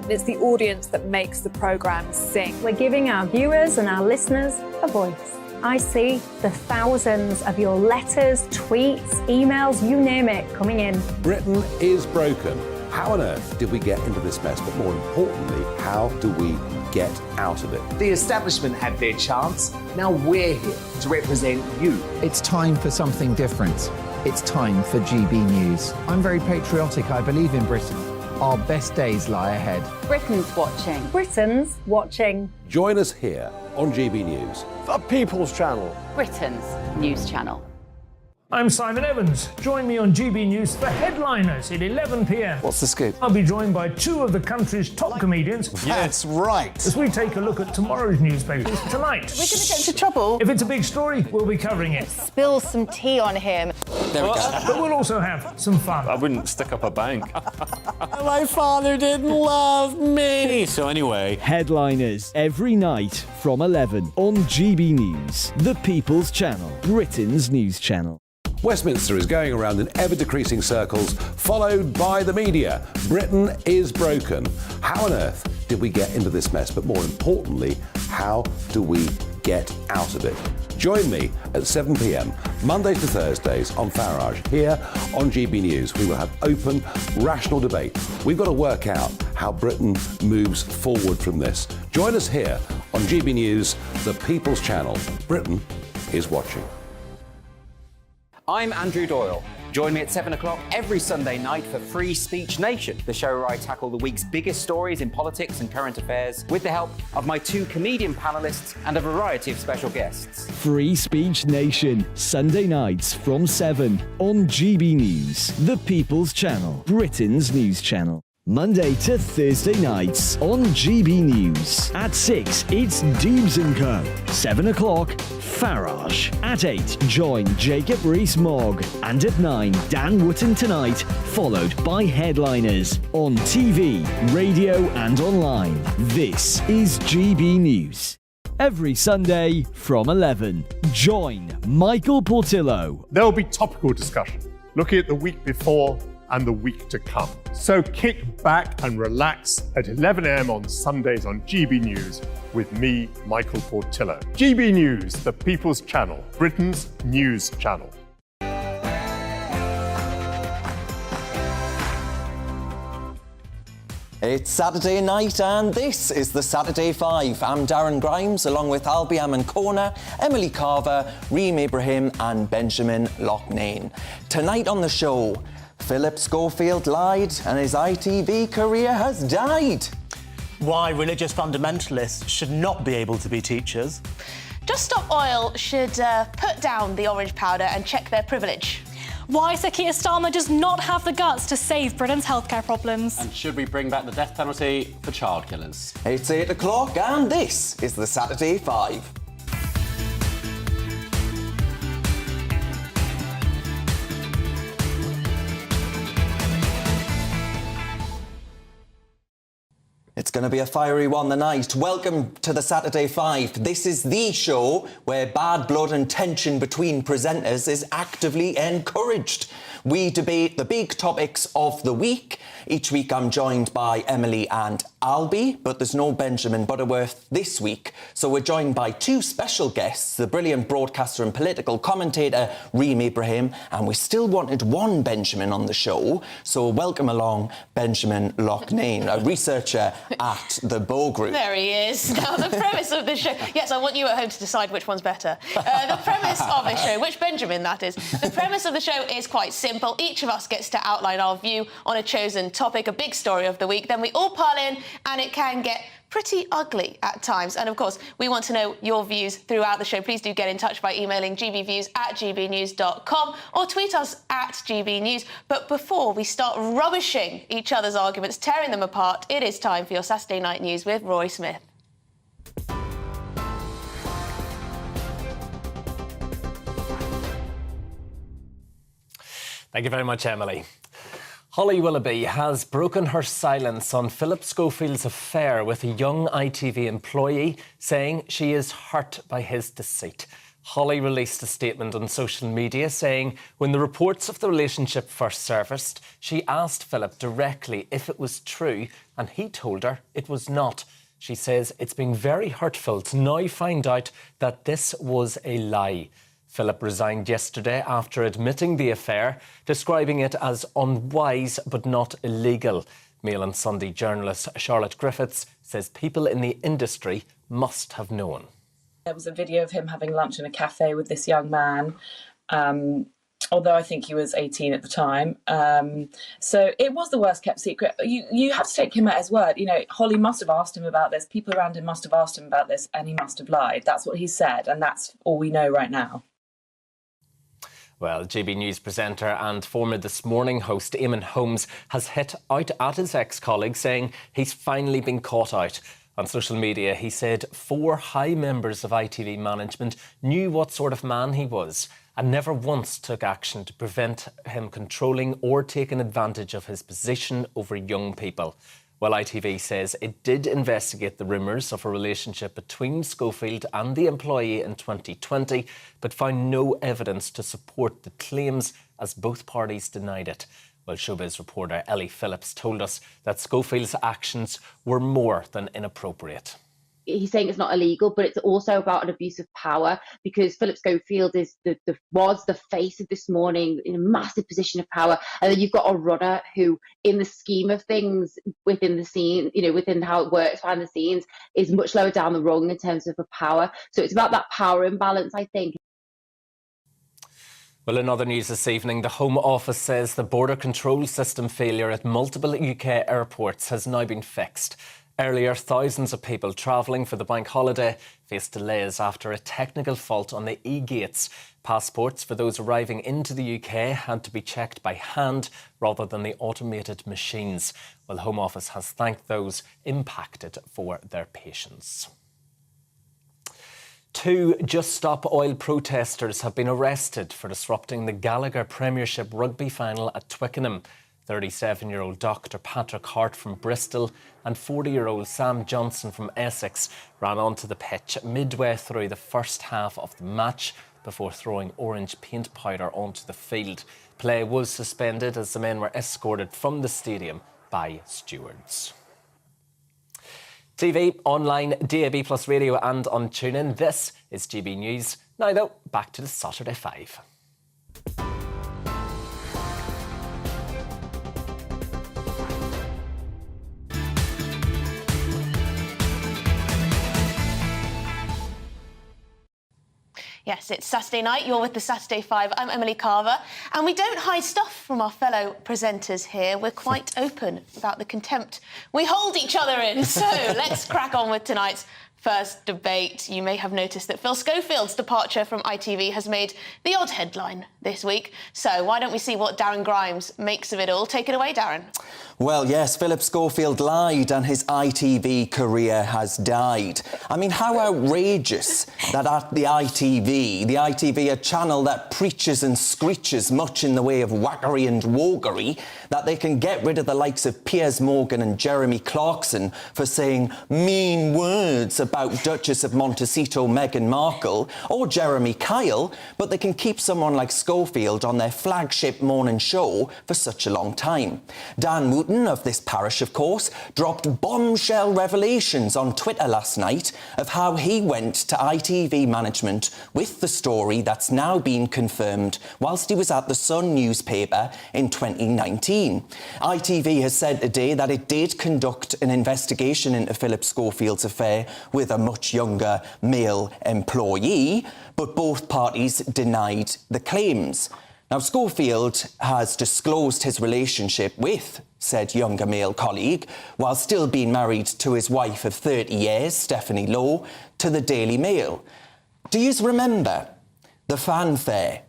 It's the audience that makes the programmes sing. We're giving our viewers and our listeners a voice. I see the thousands of your letters, tweets, emails, you name it, coming in. Britain is broken. How on earth did we get into this mess? But more importantly, how do we get out of it? The establishment had their chance. Now we're here to represent you. It's time for something different. It's time for GB News. I'm very patriotic. I believe in Britain. Our best days lie ahead. Britain's watching. Britain's watching. Join us here on GB News. The People's Channel. Britain's news channel. I'm Simon Evans. Join me on GB News for Headliners at 11 p.m. What's the scoop? I'll be joined by two of the country's top comedians. That's right. As we take a look at tomorrow's newspapers tonight. We're going to get into trouble. If it's a big story, we'll be covering it. Spill some tea on him. There we go. But we'll also have some fun. I wouldn't stick up a bank. My father didn't love me. So anyway, Headliners every night from 11 on GB News, the People's Channel, Britain's news channel. Westminster is going around in ever-decreasing circles, followed by the media. Britain is broken. How on earth did we get into this mess? But more importantly, how do we get out of it? Join me at 7 p.m, Mondays to Thursdays on Farage, here on GB News. We will have open, rational debate. We've got to work out how Britain moves forward from this. Join us here on GB News, the People's Channel. Britain is watching. I'm Andrew Doyle. Join me at 7 o'clock every Sunday night for Free Speech Nation, the show where I tackle the week's biggest stories in politics and current affairs with the help of my two comedian panellists and a variety of special guests. Free Speech Nation, Sunday nights from 7 on GB News, the People's Channel, Britain's news channel. Monday to Thursday nights on GB News. At 6, it's Deebs & Co. 7 o'clock, Farage. At 8, join Jacob Rees-Mogg. And at 9, Dan Wootton Tonight, followed by Headliners. On TV, radio and online. This is GB News. Every Sunday from 11, join Michael Portillo. There will be topical discussion, looking at the week before and the week to come. So kick back and relax at 11 a.m. on Sundays on GB News with me, Michael Portillo. GB News, the People's Channel, Britain's news channel. It's Saturday night and this is the Saturday Five. I'm Darren Grimes, along with Albie Amoncona, Emily Carver, Reem Ibrahim and Benjamin Loughnane. Tonight on the show, Philip Schofield lied and his ITV career has died. Why religious fundamentalists should not be able to be teachers. Just Stop Oil should put down the orange powder and check their privilege. Why Sir Keir Starmer does not have the guts to save Britain's healthcare problems. And should we bring back the death penalty for child killers? It's 8 o'clock and this is the Saturday Five. It's going to be a fiery one tonight. Welcome to the Saturday Five. This is the show where bad blood and tension between presenters is actively encouraged. We debate the big topics of the week. Each week I'm joined by Emily and Albie, but there's no Benjamin Butterworth this week. So we're joined by two special guests, the brilliant broadcaster and political commentator Reem Ibrahim, and we still wanted one Benjamin on the show. So welcome along Benjamin Loughnane, a researcher at the Bow Group. There he is. Now, the premise of the show... Yes, I want you at home to decide which one's better. The premise of the show, which Benjamin that is, the premise of the show is quite simple. Each of us gets to outline our view on a chosen topic, a big story of the week. Then we all pile in and it can get pretty ugly at times. And of course, we want to know your views throughout the show. Please do get in touch by emailing gbviews@gbnews.com or tweet us at gbnews. But before we start rubbishing each other's arguments, tearing them apart, it is time for your Saturday Night News with Roy Smith. Thank you very much, Emily. Holly Willoughby has broken her silence on Philip Schofield's affair with a young ITV employee, saying she is hurt by his deceit. Holly released a statement on social media saying when the reports of the relationship first surfaced, she asked Philip directly if it was true, and he told her it was not. She says it's been very hurtful to now find out that this was a lie. Philip resigned yesterday after admitting the affair, describing it as unwise but not illegal. Mail and Sunday journalist Charlotte Griffiths says people in the industry must have known. There was a video of him having lunch in a cafe with this young man, although I think he was 18 at the time. So it was the worst kept secret. You have to take him at his word. You know, Holly must have asked him about this. People around him must have asked him about this, and he must have lied. That's what he said, and that's all we know right now. Well, GB News presenter and former This Morning host Eamon Holmes has hit out at his ex-colleague, saying he's finally been caught out. On social media, he said 4 high members of ITV management knew what sort of man he was and never once took action to prevent him controlling or taking advantage of his position over young people. Well, ITV says it did investigate the rumours of a relationship between Schofield and the employee in 2020, but found no evidence to support the claims, as both parties denied it. Well, showbiz reporter Ellie Phillips told us that Schofield's actions were more than inappropriate. He's saying it's not illegal, but it's also about an abuse of power, because Philip Schofield is was the face of This Morning in a massive position of power. And then you've got a runner who, in the scheme of things within the scene, you know, within how it works behind the scenes, is much lower down the rung in terms of the power. So it's about that power imbalance, I think. Well, in other news this evening, the Home Office says the border control system failure at multiple UK airports has now been fixed. Earlier, thousands of people travelling for the bank holiday faced delays after a technical fault on the e-gates. Passports for those arriving into the UK had to be checked by hand rather than the automated machines. Well, the Home Office has thanked those impacted for their patience. 2 Just Stop Oil protesters have been arrested for disrupting the Gallagher Premiership rugby final at Twickenham. 37-year-old Dr Patrick Hart from Bristol and 40-year-old Sam Johnson from Essex ran onto the pitch midway through the first half of the match before throwing orange paint powder onto the field. Play was suspended as the men were escorted from the stadium by stewards. TV, online, DAB+ radio and on TuneIn. This is GB News. Now though, back to the Saturday 5. Yes, it's Saturday night. You're with the Saturday 5. I'm Emily Carver. And we don't hide stuff from our fellow presenters here. We're quite open about the contempt we hold each other in. So let's crack on with tonight's first debate. You may have noticed that Phil Schofield's departure from ITV has made the odd headline this week. So why don't we see what Darren Grimes makes of it all? Take it away, Darren. Well, yes, Philip Schofield lied and his ITV career has died. I mean, how outrageous that at the ITV, a channel that preaches and screeches much in the way of wackery and wogery, that they can get rid of the likes of Piers Morgan and Jeremy Clarkson for saying mean words about Duchess of Montecito Meghan Markle or Jeremy Kyle, but they can keep someone like Schofield on their flagship morning show for such a long time. Dan Wooten of this parish, of course, dropped bombshell revelations on Twitter last night of how he went to ITV management with the story that's now been confirmed whilst he was at the Sun newspaper in 2019. ITV has said today that it did conduct an investigation into Philip Schofield's affair with a much younger male employee, but both parties denied the claims. Now, Schofield has disclosed his relationship with said younger male colleague, while still being married to his wife of 30 years, Stephanie Lowe, to the Daily Mail. Do you remember the fanfare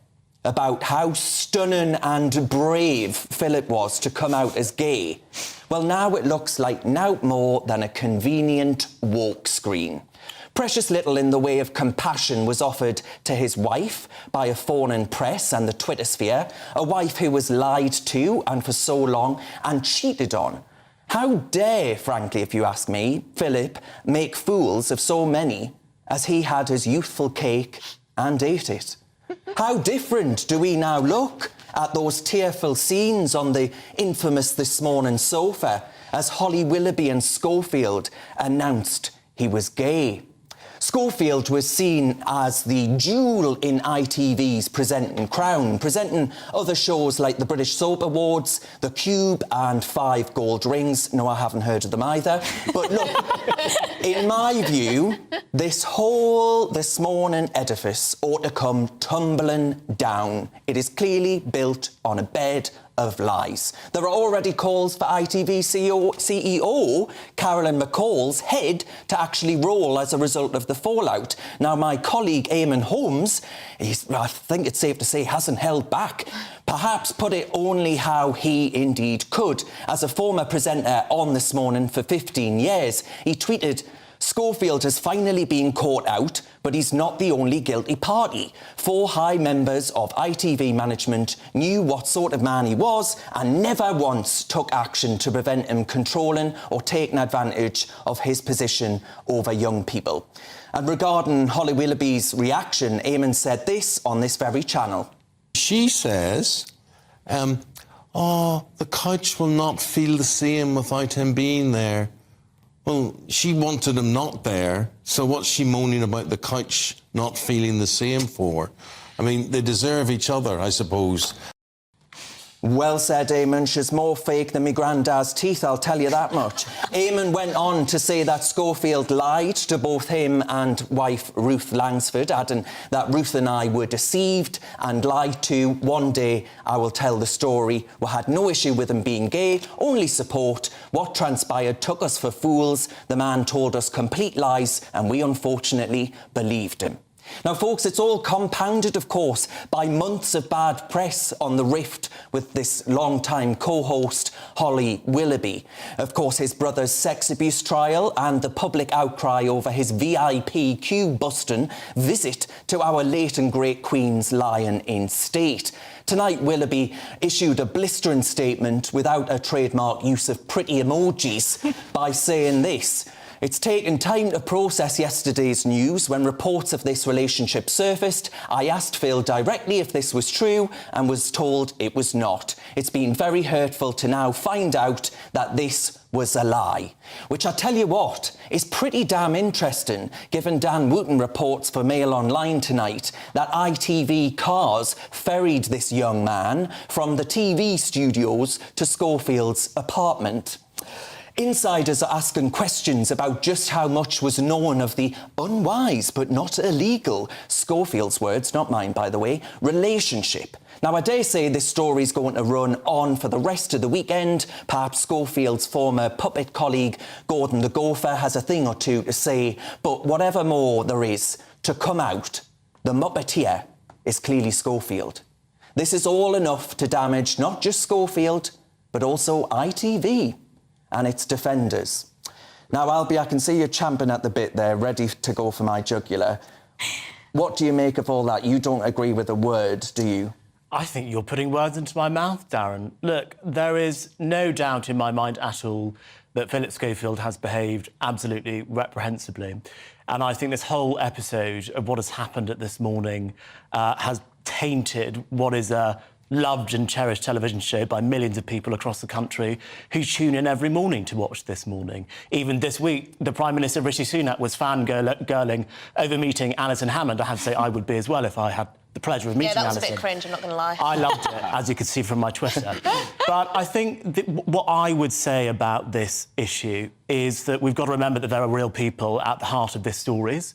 about how stunning and brave Philip was to come out as gay? Well, now it looks like naught more than a convenient woke screen. Precious little in the way of compassion was offered to his wife by a fawning press and the Twitter sphere, a wife who was lied to and for so long and cheated on. How dare, frankly, if you ask me, Philip make fools of so many as he had his youthful cake and ate it. How different do we now look at those tearful scenes on the infamous This Morning sofa as Holly Willoughby and Schofield announced he was gay? Schofield was seen as the jewel in ITV's presenting crown, presenting other shows like the British Soap Awards, The Cube and 5 Gold Rings. No, I haven't heard of them either. But look, in my view, this whole This Morning edifice ought to come tumbling down. It is clearly built on a bed of lies. There are already calls for ITV CEO Carolyn McCall's head to actually roll as a result of the fallout. Now, my colleague Eamon Holmes, I think it's safe to say, hasn't held back. Perhaps put it only how he indeed could. As a former presenter on This Morning for 15 years, he tweeted, "Schofield has finally been caught out, but he's not the only guilty party. 4 high members of ITV management knew what sort of man he was and never once took action to prevent him controlling or taking advantage of his position over young people." And regarding Holly Willoughby's reaction, Eamon said this on this very channel. She says, the couch will not feel the same without him being there. Well, she wanted him not there, so what's she moaning about the couch not feeling the same for? I mean, they deserve each other, I suppose. Well said, Eamon. She's more fake than me granddad's teeth, I'll tell you that much. Eamon went on to say that Schofield lied to both him and wife Ruth Langsford, adding that Ruth and I were deceived and lied to. One day I will tell the story. We had no issue with him being gay, only support. What transpired took us for fools. The man told us complete lies and we unfortunately believed him. Now, folks, it's all compounded, of course, by months of bad press on the rift with this long-time co-host, Holly Willoughby. Of course, his brother's sex abuse trial and the public outcry over his VIP queue-busting visit to our late and great Queen's lying in state. Tonight, Willoughby issued a blistering statement without a trademark use of pretty emojis by saying this: "It's taken time to process yesterday's news. When reports of this relationship surfaced, I asked Phil directly if this was true and was told it was not. It's been very hurtful to now find out that this was a lie." Which, I tell you what, is pretty damn interesting, given Dan Wooten reports for Mail Online tonight that ITV cars ferried this young man from the TV studios to Schofield's apartment. Insiders are asking questions about just how much was known of the unwise but not illegal, Schofield's words, not mine by the way, relationship. Now, I dare say this story's going to run on for the rest of the weekend. Perhaps Schofield's former puppet colleague, Gordon the Gopher, has a thing or two to say. But whatever more there is to come out, the Muppeteer is clearly Schofield. This is all enough to damage not just Schofield, but also ITV and its defenders. Now, Albie, I can see you champing at the bit there, ready to go for my jugular. What do you make of all that? You don't agree with a word, do you? I think you're putting words into my mouth, Darren. Look, there is no doubt in my mind at all that Philip Schofield has behaved absolutely reprehensibly. And I think this whole episode of what has happened at This Morning has tainted what is a loved and cherished television show by millions of people across the country who tune in every morning to watch This Morning. Even this week, the Prime Minister, Rishi Sunak, was fangirling over meeting Alison Hammond. I have to say I would be as well if I had the pleasure of meeting Alison. Yeah, that was a bit cringe, I'm not going to lie. I loved it, as you could see from my Twitter. But I think what I would say about this issue is that we've got to remember that there are real people at the heart of these stories.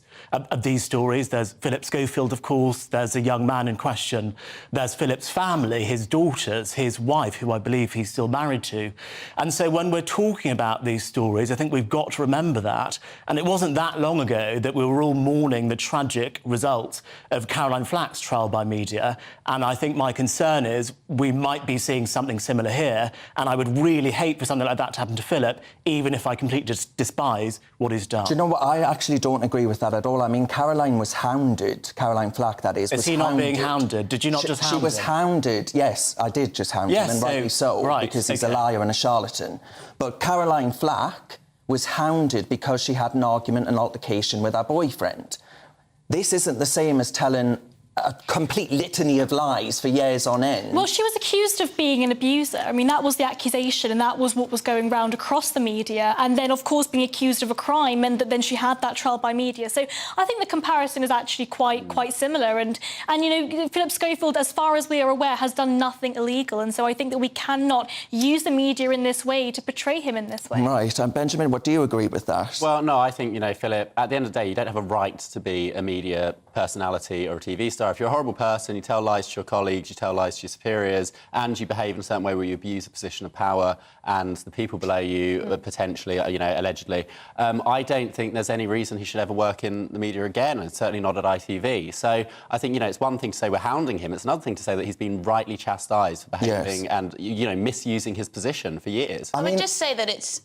There's Philip Schofield, of course, there's a young man in question, there's Philip's family, his daughters, his wife, who I believe he's still married to. And so when we're talking about these stories, I think we've got to remember that. And it wasn't that long ago that we were all mourning the tragic result of Caroline Flack's trial by media. And I think my concern is we might be seeing something similar here. And I would really hate for something like that to happen to Philip, even if I completely despise what he's done. Do you know what? I actually don't agree with that at all. I mean, Caroline was hounded. Caroline Flack, that is. Is he not being hounded? Did you not just hound him? She was hounded, yes. I did just hound him, and rightly so, right, because he's a liar and a charlatan. But Caroline Flack was hounded because she had an argument, an altercation with her boyfriend. this isn't the same as telling a complete litany of lies for years on end. Well, she was accused of being an abuser. I mean, that was the accusation, and that was what was going round across the media. And then, of course, being accused of a crime, and that then she had that trial by media. So I think the comparison is actually quite similar. And you know, Philip Schofield, as far as we are aware, has done nothing illegal. And so I think that we cannot use the media in this way to portray him in this way. Right. And Benjamin, what do you agree with that? Well, no, I think, you know, Philip, at the end of the day, you don't have a right to be a media personality or a TV star. If you're a horrible person, you tell lies to your colleagues, you tell lies to your superiors, and you behave in a certain way where you abuse a position of power and the people below you, potentially, you know, allegedly. I don't think there's any reason he should ever work in the media again, and certainly not at ITV. So I think, you know, it's one thing to say we're hounding him. It's another thing to say that he's been rightly chastised for behaving and, you know, misusing his position for years. I would just say that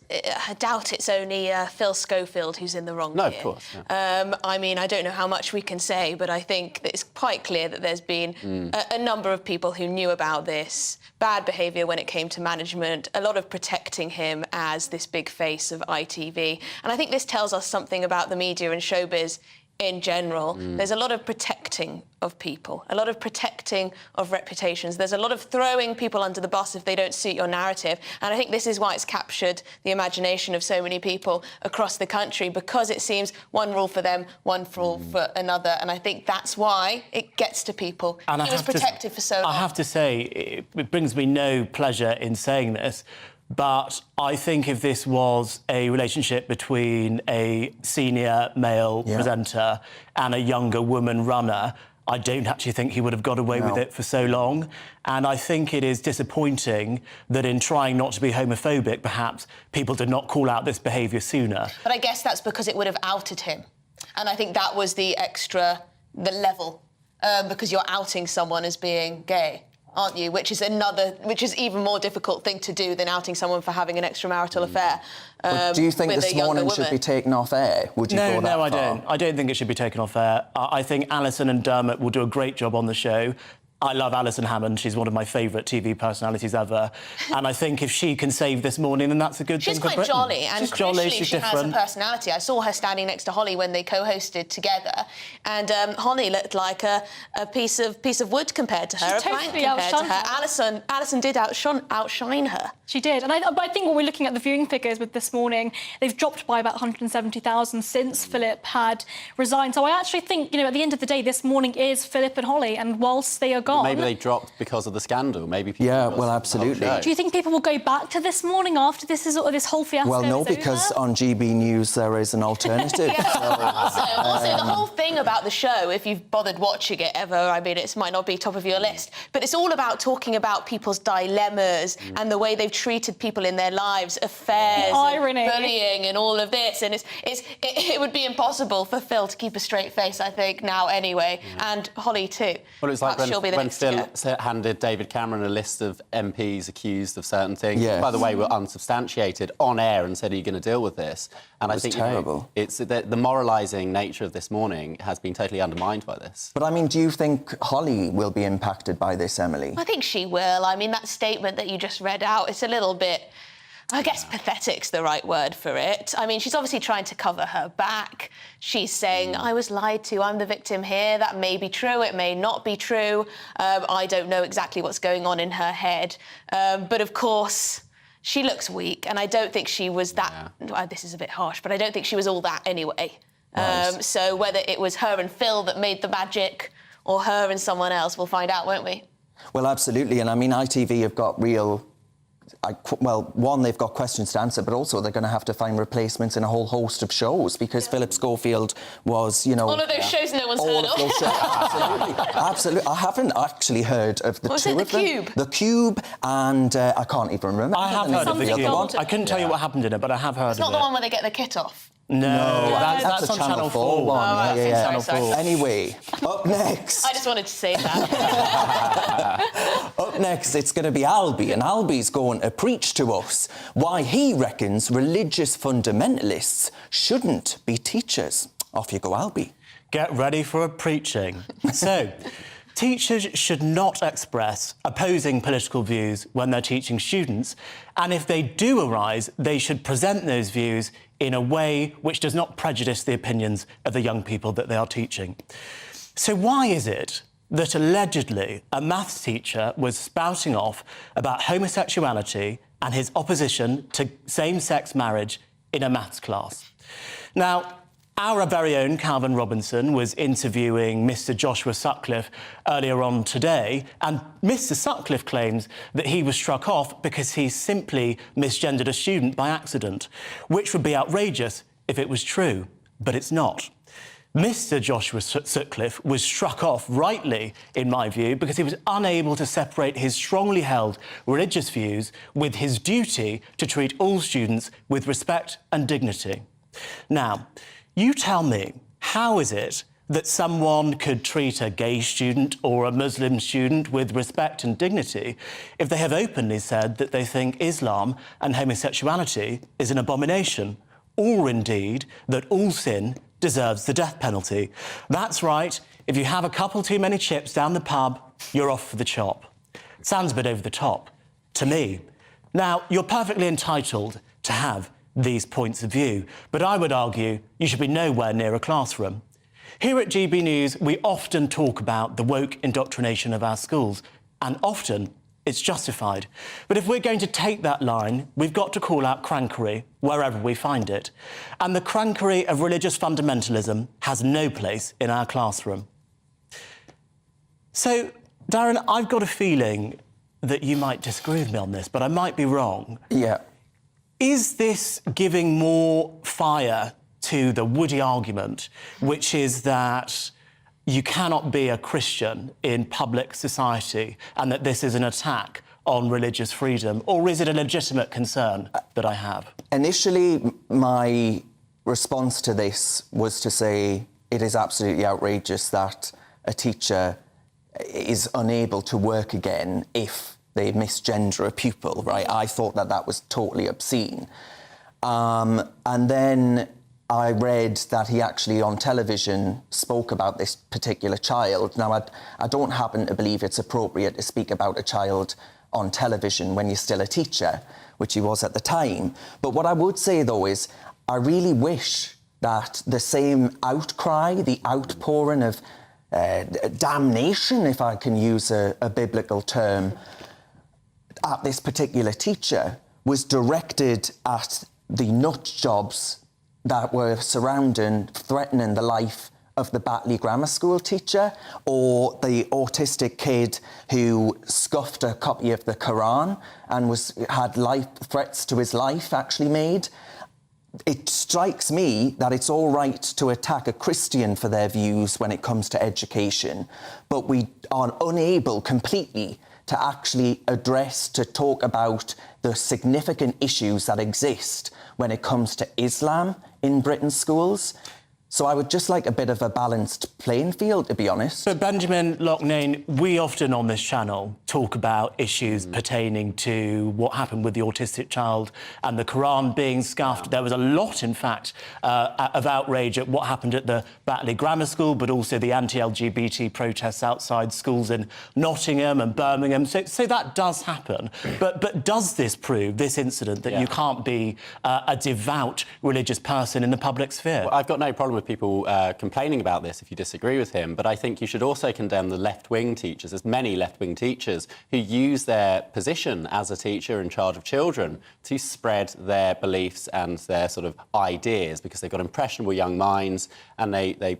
I doubt it's only Phil Schofield who's in the wrong here. No, of course. Yeah. I mean, I don't know how much we can say, but I think that it's quite clear that there's been a number of people who knew about this bad behaviour when it came to management, a lot of protecting him as this big face of ITV. And I think this tells us something about the media and showbiz in general. There's a lot of protecting of people, a lot of protecting of reputations. There's a lot of throwing people under the bus if they don't suit your narrative. And I think this is why it's captured the imagination of so many people across the country, because it seems one rule for them, one rule for another. And I think that's why it gets to people. And he was protected for so long. I have to say, it brings me no pleasure in saying this, but I think if this was a relationship between a senior male presenter and a younger woman runner, I don't actually think he would have got away with it for so long. And I think it is disappointing that in trying not to be homophobic, perhaps, people did not call out this behaviour sooner. But I guess that's because it would have outed him. And I think that was the level, because you're outing someone as being gay, aren't you? Which is even more difficult thing to do than outing someone for having an extramarital affair. Do you think This Morning should be taken off air? Would you go that far? No, I don't. I don't think it should be taken off air. I think Alison and Dermot will do a great job on the show. I love Alison Hammond. She's one of my favourite TV personalities ever. And I think if she can save This Morning, then that's a good thing for Britain. She's quite jolly, and she's jolly, she has a personality. I saw her standing next to Holly when they co-hosted together, and Holly looked like a piece of wood compared to her, a plank compared to her. Alison did outshine her. She did, and I think when we're looking at the viewing figures with This Morning, they've dropped by about 170,000 since Philip had resigned. So I actually think, you know, at the end of the day, This Morning is Philip and Holly, and whilst they are gone... Maybe they dropped because of the scandal. Maybe people... Yeah, well, absolutely. Do you think people will go back to This Morning after this whole fiasco? Well, no, because on GB News there is an alternative. Also, the whole thing about the show, if you've bothered watching it ever, I mean, it might not be top of your list, but it's all about talking about people's dilemmas and the way they've treated people in their lives, affairs, irony, and bullying, and all of this. And it would be impossible for Phil to keep a straight face, I think, now anyway, and Holly too. Well, it was like when Phil handed David Cameron a list of MPs accused of certain things, by the way, were unsubstantiated on air, and said, "Are you going to deal with this?" And I think terrible. It's the moralising nature of This Morning has been totally undermined by this. But I mean, do you think Holly will be impacted by this, Emily? I think she will. I mean, that statement that you just read out, it's a little bit, I guess pathetic's the right word for it. I mean, she's obviously trying to cover her back. She's saying, I was lied to, I'm the victim here. That may be true, it may not be true. I don't know exactly what's going on in her head. But of course, she looks weak, and I don't think she was that... this is a bit harsh, but I don't think she was all that anyway. Right. So whether it was her and Phil that made the magic, or her and someone else, we'll find out, won't we? Well, absolutely. And I mean, ITV have got real... one, they've got questions to answer, but also they're going to have to find replacements in a whole host of shows, because Philip Schofield was, you know... All of those shows no one's heard of. Absolutely. Absolutely. I haven't actually heard of the two of them. The Cube? The Cube, and I can't even remember. I have heard of the Cube. I couldn't tell you what happened in it, but I have heard of it. It's not the one where they get the kit off. No, that's a on Channel 4 one. Sorry. Anyway, up next... I just wanted to say that. Up next, it's going to be Albie, and Albie's going to preach to us why he reckons religious fundamentalists shouldn't be teachers. Off you go, Albie. Get ready for a preaching. So... Teachers should not express opposing political views when they're teaching students, and if they do arise, they should present those views in a way which does not prejudice the opinions of the young people that they are teaching. So why is it that allegedly a maths teacher was spouting off about homosexuality and his opposition to same-sex marriage in a maths class? Now, our very own Calvin Robinson was interviewing Mr. Joshua Sutcliffe earlier on today, and Mr. Sutcliffe claims that he was struck off because he simply misgendered a student by accident, which would be outrageous if it was true, but it's not. Mr. Joshua Sutcliffe was struck off, rightly, in my view, because he was unable to separate his strongly held religious views with his duty to treat all students with respect and dignity. Now, you tell me, how is it that someone could treat a gay student or a Muslim student with respect and dignity if they have openly said that they think Islam and homosexuality is an abomination, or indeed that all sin deserves the death penalty? That's right, if you have a couple too many chips down the pub, you're off for the chop. Sounds a bit over the top to me. Now, you're perfectly entitled to have these points of view, but I would argue you should be nowhere near a classroom. Here at GB News, we often talk about the woke indoctrination of our schools, and often it's justified. But if we're going to take that line, we've got to call out crankery wherever we find it. And the crankery of religious fundamentalism has no place in our classroom. So, Darren, I've got a feeling that you might disagree with me on this, but I might be wrong. Yeah. Is this giving more fire to the Woody argument, which is that you cannot be a Christian in public society and that this is an attack on religious freedom, or is it a legitimate concern that I have? Initially, my response to this was to say it is absolutely outrageous that a teacher is unable to work again if they misgender a pupil, right? I thought that that was totally obscene. And then I read that he actually on television spoke about this particular child. Now, I don't happen to believe it's appropriate to speak about a child on television when you're still a teacher, which he was at the time. But what I would say, though, is I really wish that the same outcry, the outpouring of damnation, if I can use a biblical term, at this particular teacher was directed at the nut jobs that were threatening the life of the Batley Grammar School teacher, or the autistic kid who scuffed a copy of the Quran and had life threats to his life actually made. It strikes me that it's all right to attack a Christian for their views when it comes to education, but we are unable completely to actually to talk about the significant issues that exist when it comes to Islam in Britain's schools. So I would just like a bit of a balanced playing field, to be honest. But Benjamin Loughnane, we often on this channel talk about issues pertaining to what happened with the autistic child and the Quran being scuffed. There was a lot, in fact, of outrage at what happened at the Batley Grammar School, but also the anti-LGBT protests outside schools in Nottingham and Birmingham. So that does happen. But does this prove, this incident, that you can't be a devout religious person in the public sphere? Well, I've got no problem with people complaining about this if you disagree with him, but I think you should also condemn the left-wing teachers. There's many left-wing teachers who use their position as a teacher in charge of children to spread their beliefs and their sort of ideas, because they've got impressionable young minds and they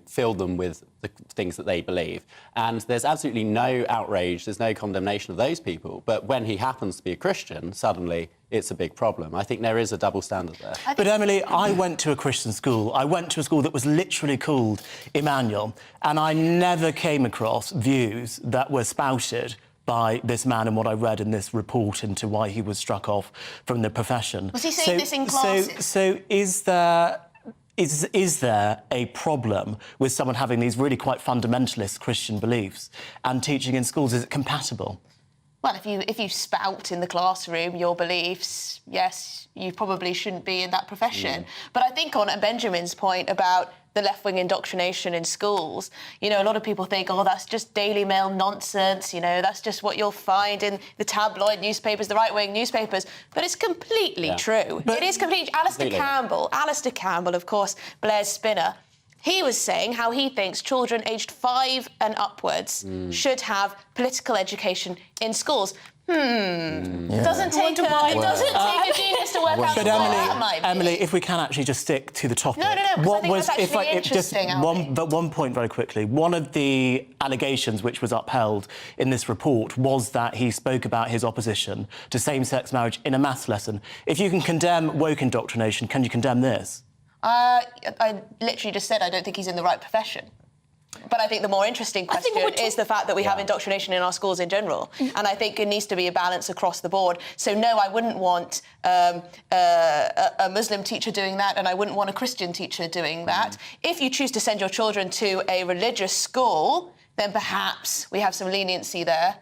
fill them with the things that they believe. And there's absolutely no outrage, there's no condemnation of those people. But when he happens to be a Christian, suddenly it's a big problem. I think there is a double standard there. But Emily, I went to a Christian school. I went to a school that was literally called Emmanuel, and I never came across views that were spouted by this man and what I read in this report into why he was struck off from the profession. Was he saying this in classes? So is there a problem with someone having these really quite fundamentalist Christian beliefs and teaching in schools? Is it compatible? well, if you spout in the classroom your beliefs, yes, you probably shouldn't be in that profession. But I think on Benjamin's point about the left-wing indoctrination in schools, you know, a lot of people think, oh, that's just Daily Mail nonsense, you know, that's just what you'll find in the tabloid newspapers, the right-wing newspapers. But it's completely true. It is completely... Alistair Campbell, of course, Blair's spinner, he was saying how he thinks children aged 5 and upwards should have political education in schools. It doesn't take a genius to work out but that might be. Emily, if we can actually just stick to the topic. No, I think that's actually interesting. One point very quickly. One of the allegations which was upheld in this report was that he spoke about his opposition to same-sex marriage in a maths lesson. If you can condemn woke indoctrination, can you condemn this? I literally just said I don't think he's in the right profession. But I think the more interesting question is the fact that we have indoctrination in our schools in general. And I think it needs to be a balance across the board. So, no, I wouldn't want a Muslim teacher doing that, and I wouldn't want a Christian teacher doing that. If you choose to send your children to a religious school, then perhaps we have some leniency there.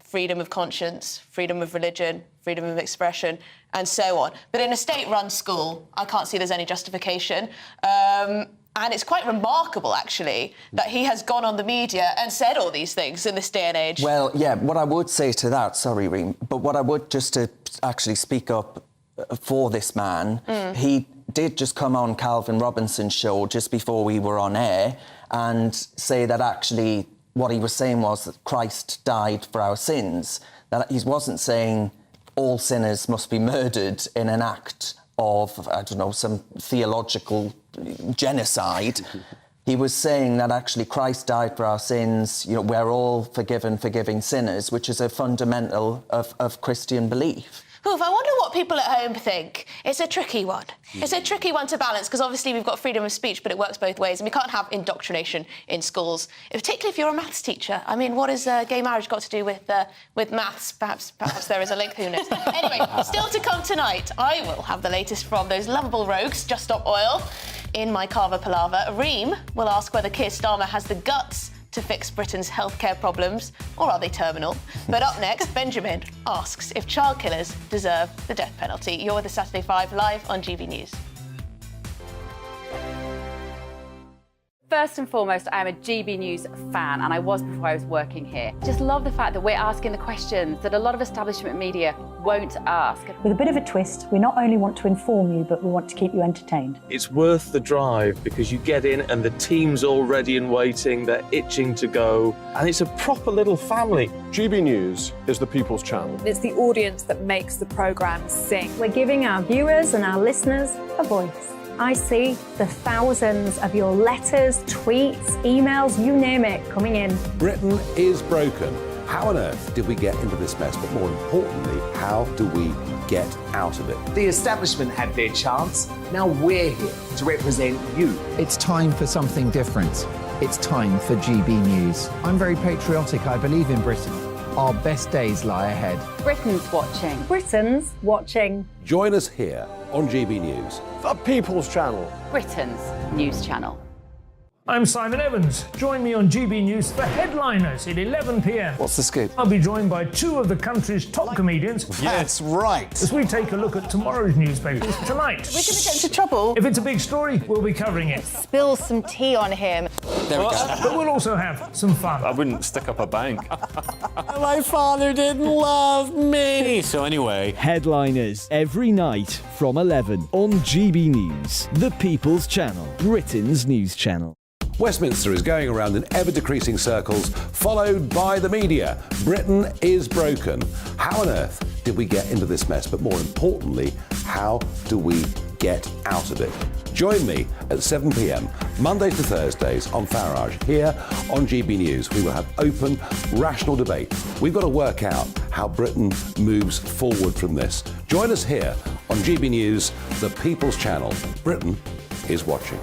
Freedom of conscience, freedom of religion, freedom of expression, and so on. But in a state-run school, I can't see there's any justification. And it's quite remarkable, actually, that he has gone on the media and said all these things in this day and age. Well, yeah, what I would say to that, sorry, Reem, but what I would, just to actually speak up for this man, he did just come on Calvin Robinson's show just before we were on air and say that actually what he was saying was that Christ died for our sins, that he wasn't saying all sinners must be murdered in an act of, I don't know, some theological genocide. He was saying that actually Christ died for our sins, you know, we're all forgiving sinners, which is a fundamental of Christian belief. Oof, I wonder what people at home think. It's a tricky one. It's a tricky one to balance, because obviously we've got freedom of speech, but it works both ways, and we can't have indoctrination in schools, particularly if you're a maths teacher. I mean, what has gay marriage got to do with maths? Perhaps there is a link, who knows? Anyway, still to come tonight, I will have the latest from those lovable rogues, Just Stop Oil. In my Carver Palaver, Reem will ask whether Keir Starmer has the guts to fix Britain's healthcare problems, or are they terminal? But up next, Benjamin asks if child killers deserve the death penalty. You're with the Saturday 5 live on GB News. First and foremost, I am a GB News fan, and I was before I was working here. Just love the fact that we're asking the questions that a lot of establishment media won't ask. With a bit of a twist, we not only want to inform you, but we want to keep you entertained. It's worth the drive because you get in and the team's all ready and waiting, they're itching to go, and it's a proper little family. GB News is the People's Channel. It's the audience that makes the programme sing. We're giving our viewers and our listeners a voice. I see the thousands of your letters, tweets, emails, you name it, coming in. Britain is broken. How on earth did we get into this mess? But more importantly, how do we get out of it? The establishment had their chance. Now we're here to represent you. It's time for something different. It's time for GB News. I'm very patriotic. I believe in Britain. Our best days lie ahead. Britain's watching. Britain's watching. Join us here on GB News. The People's Channel. Britain's news channel. I'm Simon Evans. Join me on GB News for Headliners at 11 p.m. What's the scoop? I'll be joined by two of the country's top comedians. That's right. As we take a look at tomorrow's newspapers tonight. We're going to get into trouble. If it's a big story, we'll be covering it. Spill some tea on him. There we go. But we'll also have some fun. I wouldn't stick up a bank. My father didn't love me. So anyway. Headliners every night from 11 on GB News, the People's Channel, Britain's news channel. Westminster is going around in ever-decreasing circles, followed by the media. Britain is broken. How on earth did we get into this mess? But more importantly, how do we get out of it? Join me at 7 p.m, Mondays to Thursdays on Farage, here on GB News. We will have open, rational debate. We've got to work out how Britain moves forward from this. Join us here on GB News, the People's Channel. Britain is watching.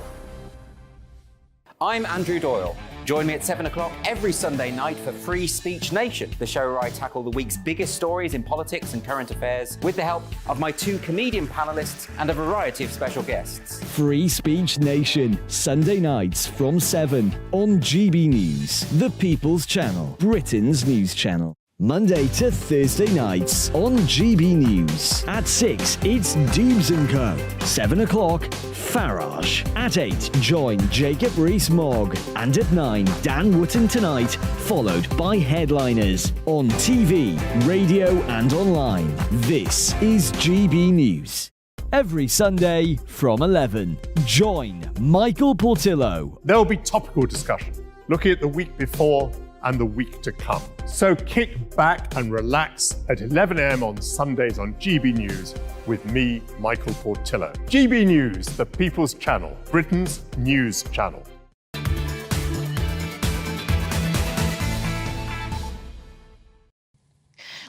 I'm Andrew Doyle. Join me at 7 o'clock every Sunday night for Free Speech Nation, the show where I tackle the week's biggest stories in politics and current affairs with the help of my two comedian panellists and a variety of special guests. Free Speech Nation, Sunday nights from 7 on GB News, the People's Channel, Britain's news channel. Monday to Thursday nights on GB News. At 6, it's Dubes & Co. 7 o'clock, Farage. At 8, join Jacob Rees-Mogg. And at 9, Dan Wootton Tonight, followed by Headliners. On TV, radio and online. This is GB News. Every Sunday from 11, join Michael Portillo. There'll be topical discussion, looking at the week before and the week to come. So kick back and relax at 11 a.m. on Sundays on GB News with me, Michael Portillo. GB News, the People's Channel, Britain's news channel.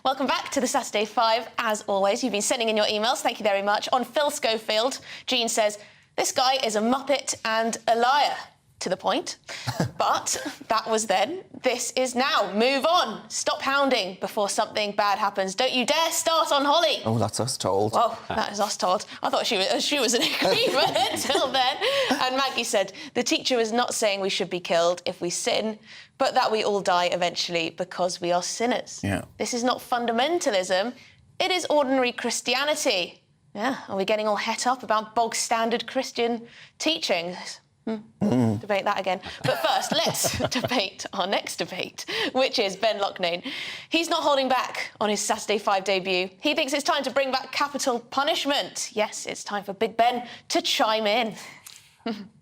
Welcome back to the Saturday 5. As always, you've been sending in your emails. Thank you very much. On Phil Schofield, Jean says, this guy is a muppet and a liar. To the point. But that was then. This is now. Move on. Stop hounding before something bad happens. Don't you dare start on Holly. Oh, that's us told. Well, that is us told. I thought she was in agreement until then. And Maggie said, the teacher is not saying we should be killed if we sin, but that we all die eventually because we are sinners. Yeah. This is not fundamentalism. It is ordinary Christianity. Yeah, are we getting all het up about bog standard Christian teachings? Debate that again. But first, let's debate our next debate, which is Ben Loughnane. He's not holding back on his Saturday 5 debut. He thinks it's time to bring back capital punishment. Yes, it's time for Big Ben to chime in.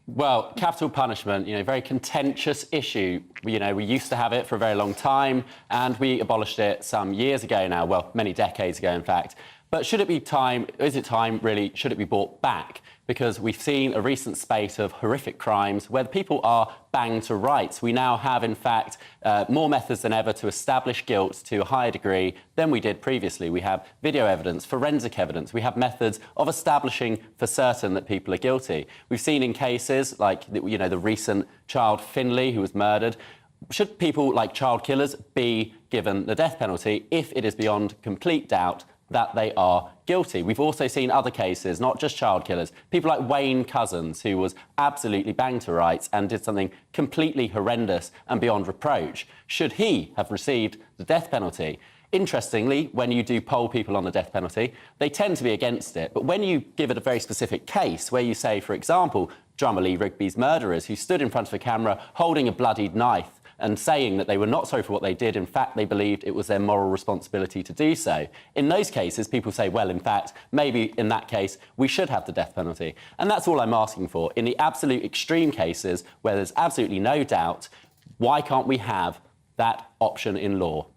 Well, capital punishment, very contentious issue. We used to have it for a very long time, and we abolished it some years ago now, well, many decades ago, in fact. But should it be time, is it time, really, should it be brought back? Because we've seen a recent spate of horrific crimes where the people are banged to rights. We now have, in fact, more methods than ever to establish guilt to a higher degree than we did previously. We have video evidence, forensic evidence. We have methods of establishing for certain that people are guilty. We've seen in cases like, the recent child Finlay who was murdered. Should people like child killers be given the death penalty if it is beyond complete doubt that they are guilty? We've also seen other cases, not just child killers, people like Wayne Couzens, who was absolutely banged to rights and did something completely horrendous and beyond reproach. Should he have received the death penalty? Interestingly, when you do poll people on the death penalty, they tend to be against it. But when you give it a very specific case, where you say, for example, drummer Lee Rigby's murderers, who stood in front of a camera holding a bloodied knife and saying that they were not sorry for what they did, in fact, they believed it was their moral responsibility to do so. In those cases, people say, well, in fact, maybe in that case, we should have the death penalty. And that's all I'm asking for. In the absolute extreme cases, where there's absolutely no doubt, why can't we have that option in law?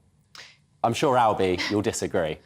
I'm sure, Albie, you'll disagree.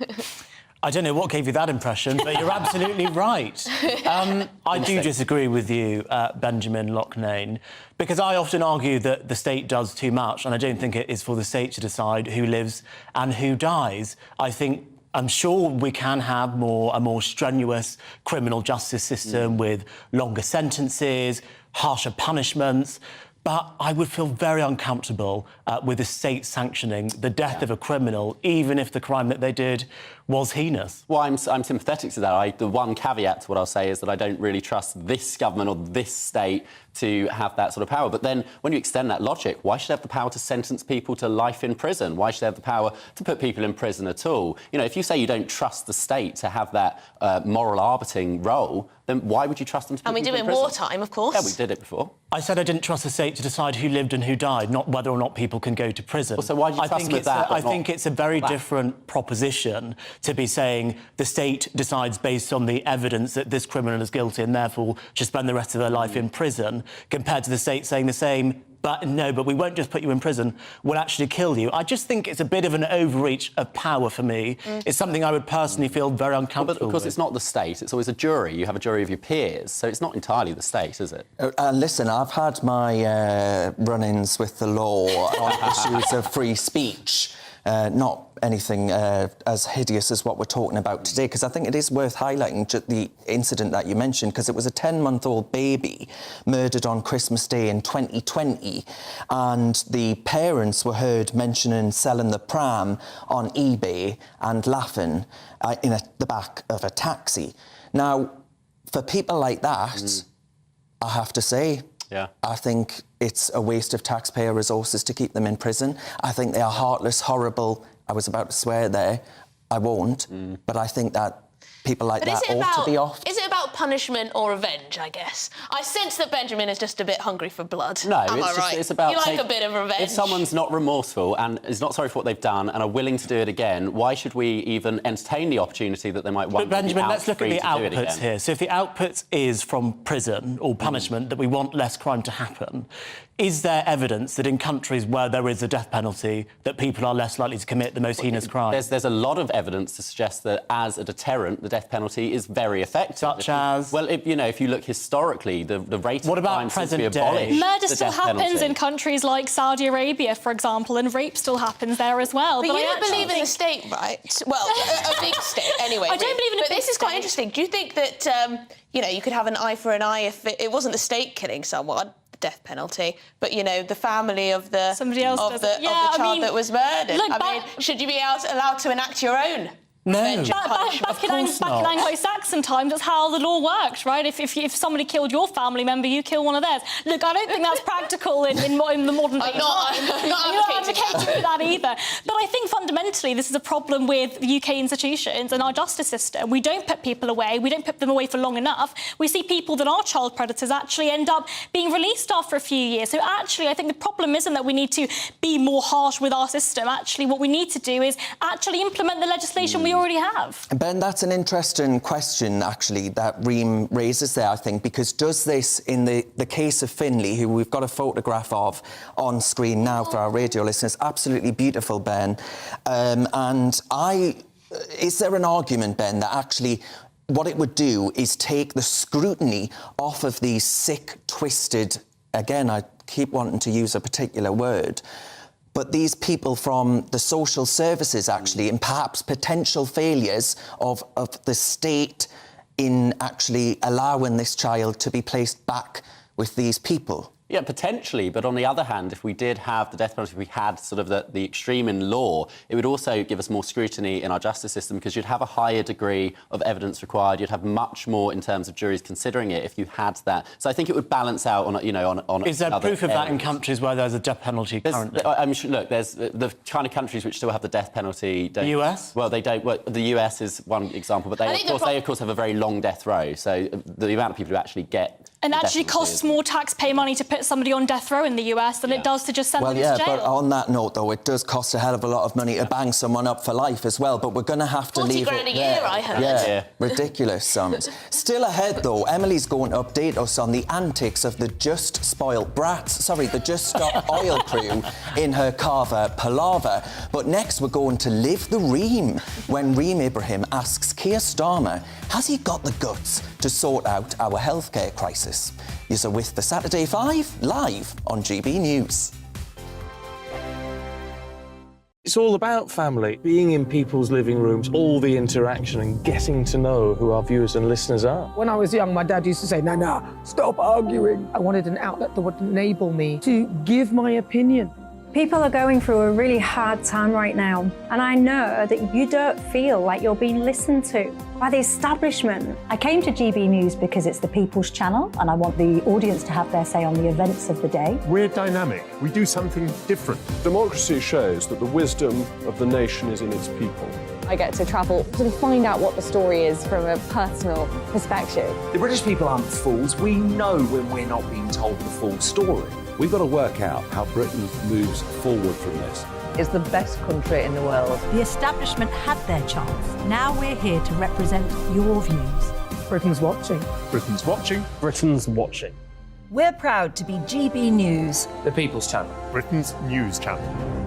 I don't know what gave you that impression, but you're absolutely right. I do disagree with you, Benjamin Loughnane, because I often argue that the state does too much, and I don't think it is for the state to decide who lives and who dies. I'm sure we can have a more strenuous criminal justice system with longer sentences, harsher punishments. But I would feel very uncomfortable with the state sanctioning the death of a criminal, even if the crime that they did was heinous. Well, I'm sympathetic to that. The one caveat to what I'll say is that I don't really trust this government or this state to have that sort of power. But then when you extend that logic, why should they have the power to sentence people to life in prison? Why should they have the power to put people in prison at all? If you say you don't trust the state to have that moral arbitering role, then why would you trust them to put people in prison? And we do it in wartime, of course. Yeah, we did it before. I said I didn't trust the state to decide who lived and who died, not whether or not people can go to prison. Well, so why do you trust them with that? I think it's a very different proposition to be saying the state decides based on the evidence that this criminal is guilty and therefore should spend the rest of their life in prison, compared to the state saying the same, but we won't just put you in prison, we'll actually kill you. I just think it's a bit of an overreach of power for me. It's something I would personally feel very uncomfortable with. Because it's not the state, it's always a jury. You have a jury of your peers, so it's not entirely the state, is it? Listen, I've had my run-ins with the law on issues of free speech. Not anything as hideous as what we're talking about today, because I think it is worth highlighting the incident that you mentioned, because it was a 10-month-old baby murdered on Christmas Day in 2020, and the parents were heard mentioning selling the pram on eBay and laughing in the back of a taxi. Now, for people like that, I have to say, I think it's a waste of taxpayer resources to keep them in prison. I think they are heartless, horrible I was about to swear there. I won't. But I think that people like that ought to be off. Is it about punishment or revenge, I guess? I sense that Benjamin is just a bit hungry for blood. No, Am I right? it's about... You like a bit of revenge? If someone's not remorseful and is not sorry for what they've done and are willing to do it again, why should we even entertain the opportunity that they might want to be Benjamin, let's look at the output outputs here. So if the output is from prison or punishment, that we want less crime to happen, is there evidence that in countries where there is a death penalty that people are less likely to commit the most heinous crimes? There's a lot of evidence to suggest that as a deterrent, the death penalty is very effective. Such as? Well, if you look historically, the rate what of about crime seems to be present day? abolished. Murder the still death happens penalty. in countries like Saudi Arabia, for example, and rape still happens there as well. But you I don't actually believe in a state, right? Well, a big state, anyway. I don't believe in a But big this is quite state. interesting. Do you think that, you know, you could have an eye for an eye if it wasn't the state killing someone, the death penalty, but, you know, the family of the... Somebody else of does the, it. Yeah, of the I child mean, that was murdered. look, I mean, should you be allowed to enact your own? No. Back in Anglo-Saxon times, that's how the law worked, right? If somebody killed your family member, you kill one of theirs. Look, I don't think that's practical in the modern day. I'm not advocating for that either. But I think fundamentally this is a problem with the UK institutions and our justice system. We don't put people away. We don't put them away for long enough. We see people that are child predators actually end up being released after a few years. So actually, I think the problem isn't that we need to be more harsh with our system. Actually, what we need to do is actually implement the legislation we already have. Ben, that's an interesting question, actually, that Reem raises there, I think, because does this, in the case of Finlay, who we've got a photograph of on screen now for our radio listeners, absolutely beautiful, Ben, is there an argument, Ben, that actually what it would do is take the scrutiny off of these sick, twisted, again, I keep wanting to use a particular word, but these people from the social services, actually, and perhaps potential failures of the state in actually allowing this child to be placed back with these people? Yeah, potentially. But on the other hand, if we did have the death penalty, if we had sort of the extreme in law, it would also give us more scrutiny in our justice system because you'd have a higher degree of evidence required. You'd have much more in terms of juries considering it if you had that. So I think it would balance out on, you know, on Is there proof of that in areas. countries where there's a death penalty currently? I'm sure, look, there's the kind of countries which still have the death penalty. The US? Well, they don't. Well, the US is one example, but they of course have a very long death row. So the amount of people who actually get And actually costs more taxpayer money to put somebody on death row in the US than it does to just send them to jail. But on that note, though, it does cost a hell of a lot of money to bang someone up for life as well, but we're going to have to leave it 40 grand a there. year, I heard. Yeah, ridiculous sums. Still ahead, though, Emily's going to update us on the antics of the Just Stop Oil crew in her Carver palaver. But next, we're going to live the Reem when Reem Ibrahim asks Keir Starmer, has he got the guts to sort out our healthcare crisis? You're with the Saturday 5 live on GB News. It's all about family, being in people's living rooms, all the interaction and getting to know who our viewers and listeners are. When I was young, my dad used to say, Nana, stop arguing. I wanted an outlet that would enable me to give my opinion. People are going through a really hard time right now, and I know that you don't feel like you're being listened to by the establishment. I came to GB News because it's the People's Channel, and I want the audience to have their say on the events of the day. We're dynamic. We do something different. Democracy shows that the wisdom of the nation is in its people. I get to travel to find out what the story is from a personal perspective. The British people aren't fools. We know when we're not being told the full story. We've got to work out how Britain moves forward from this. It's the best country in the world. The establishment had their chance. Now we're here to represent your views. Britain's watching. Britain's watching. Britain's watching. We're proud to be GB News, The People's Channel. Britain's news channel.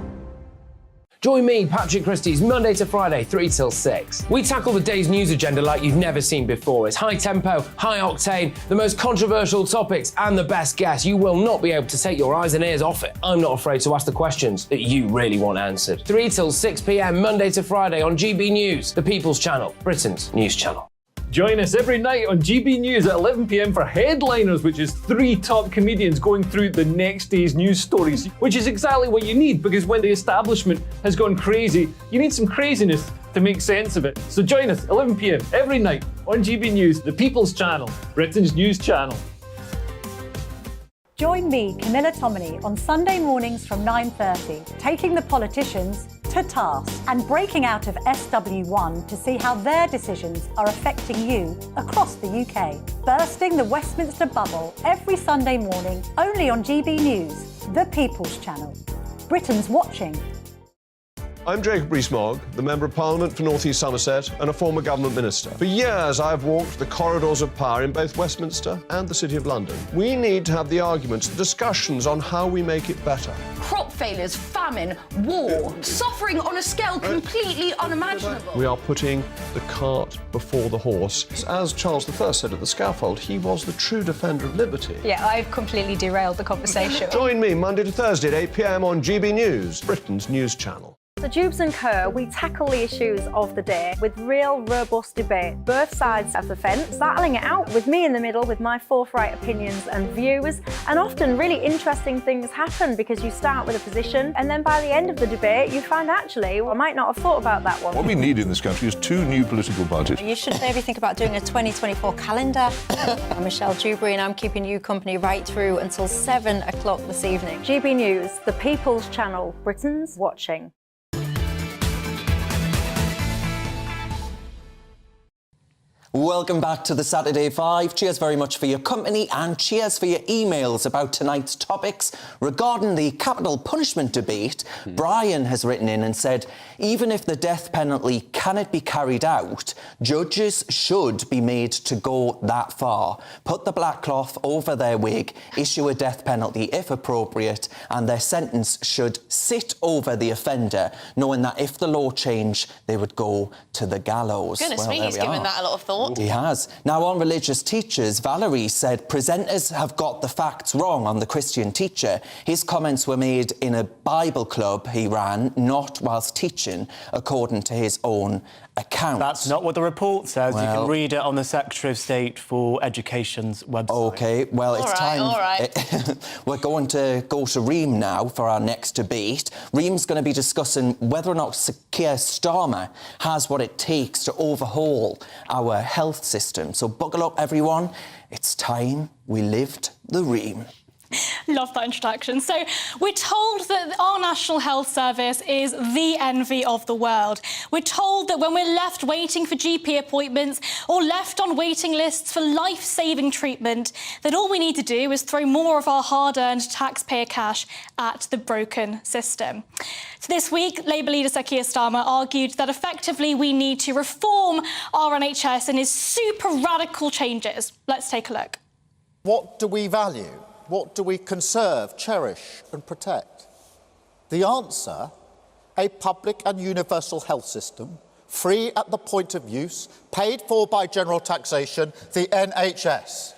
Join me, Patrick Christie's, Monday to Friday, 3 till 6. We tackle the day's news agenda like you've never seen before. It's high tempo, high octane, the most controversial topics, and the best guests. You will not be able to take your eyes and ears off it. I'm not afraid to ask the questions that you really want answered. 3 till 6 p.m, Monday to Friday on GB News, the People's Channel, Britain's news channel. Join us every night on GB News at 11 p.m. for Headliners, which is 3 top comedians going through the next day's news stories, which is exactly what you need, because when the establishment has gone crazy, you need some craziness to make sense of it. So join us 11 p.m. every night on GB News, the People's Channel, Britain's news channel. Join me, Camilla Tominey, on Sunday mornings from 9:30, taking the politicians her task and breaking out of SW1 to see how their decisions are affecting you across the UK. Bursting the Westminster bubble every Sunday morning, only on GB News, the People's Channel. Britain's watching. I'm Jacob Rees-Mogg, the Member of Parliament for North East Somerset and a former government minister. For years, I've walked the corridors of power in both Westminster and the City of London. We need to have the arguments, the discussions on how we make it better. Crop failures, famine, war, suffering on a scale completely unimaginable. We are putting the cart before the horse. As Charles I said at the scaffold, he was the true defender of liberty. Yeah, I've completely derailed the conversation. Join me Monday to Thursday at 8 p.m. on GB News, Britain's news channel. So Jubes and Kerr, we tackle the issues of the day with real, robust debate. Both sides of the fence, battling it out with me in the middle with my forthright opinions and views. And often really interesting things happen because you start with a position and then by the end of the debate you find actually, well, I might not have thought about that one. What we need in this country is 2 new political parties. You should maybe think about doing a 2024 calendar. I'm Michelle Dewberry and I'm keeping you company right through until 7 o'clock this evening. GB News, the People's Channel, Britain's watching. Welcome back to the Saturday 5. Cheers very much for your company and cheers for your emails about tonight's topics. Regarding the capital punishment debate, Brian has written in and said, even if the death penalty cannot be carried out, judges should be made to go that far. Put the black cloth over their wig, issue a death penalty if appropriate, and their sentence should sit over the offender, knowing that if the law changed, they would go to the gallows. Goodness me, he's given that a lot of thought. He has. Now, on religious teachers, Valerie said presenters have got the facts wrong on the Christian teacher. His comments were made in a Bible club he ran, not whilst teaching, according to his own account. That's not what the report says. Well, you can read it on the Secretary of State for Education's website. OK, well, it's time. All right. We're going to go to Reem now for our next debate. Reem's going to be discussing whether or not Keir Starmer has what it takes to overhaul our health system. So buckle up, everyone. It's time we lived the Reem. Love that introduction. So we're told that our National Health Service is the envy of the world. We're told that when we're left waiting for GP appointments or left on waiting lists for life-saving treatment, that all we need to do is throw more of our hard-earned taxpayer cash at the broken system. So this week, Labour leader Sir Keir Starmer argued that effectively we need to reform our NHS in his super radical changes. Let's take a look. What do we value? What do we conserve, cherish and protect? The answer, a public and universal health system, free at the point of use, paid for by general taxation, the NHS.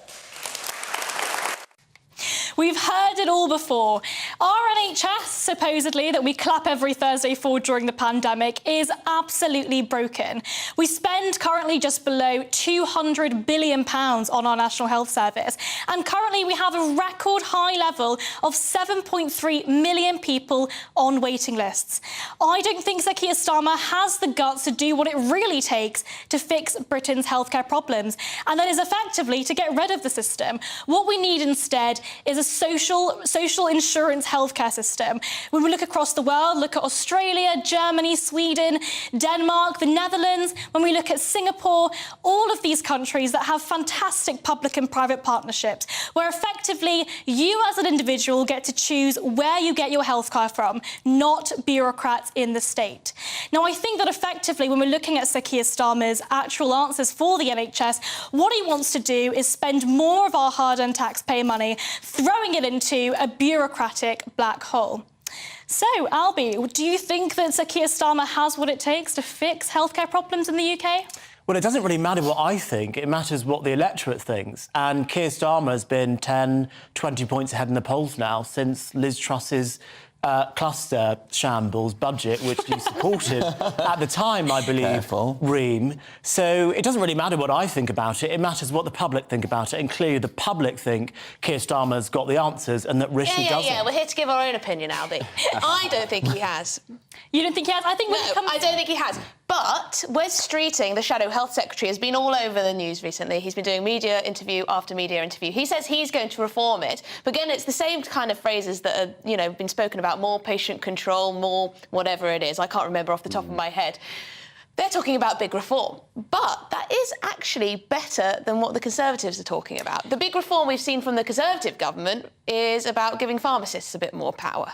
We've heard it all before. Our NHS, supposedly, that we clap every Thursday for during the pandemic, is absolutely broken. We spend currently just below £200 billion on our National Health Service, and currently we have a record high level of 7.3 million people on waiting lists. I don't think Sir Keir Starmer has the guts to do what it really takes to fix Britain's healthcare problems, and that is effectively to get rid of the system. What we need instead is a social insurance healthcare system. When we look across the world, look at Australia, Germany, Sweden, Denmark, the Netherlands, when we look at Singapore, all of these countries that have fantastic public and private partnerships, where effectively you as an individual get to choose where you get your healthcare from, not bureaucrats in the state. Now, I think that effectively when we're looking at Sir Keir Starmer's actual answers for the NHS, what he wants to do is spend more of our hard-earned taxpayer money throwing it into a bureaucratic black hole. So, Albie, do you think that Sir Keir Starmer has what it takes to fix healthcare problems in the UK? Well, it doesn't really matter what I think. It matters what the electorate thinks. And Keir Starmer has been 10, 20 points ahead in the polls now since Liz Truss's cluster shambles budget, which you supported at the time, I believe, Reem. So it doesn't really matter what I think about it. It matters what the public think about it. And clearly the public think Keir Starmer's got the answers and that Rishi doesn't. Yeah, we're here to give our own opinion, Albie. I don't think he has. You don't think he has? I think I don't think he has. But Wes Streeting, the Shadow Health Secretary, has been all over the news recently. He's been doing media interview after media interview. He says he's going to reform it. But again, it's the same kind of phrases that are, you know, been spoken about: more patient control, more whatever it is. I can't remember off the top of my head. They're talking about big reform, but that is actually better than what the Conservatives are talking about. The big reform we've seen from the Conservative government is about giving pharmacists a bit more power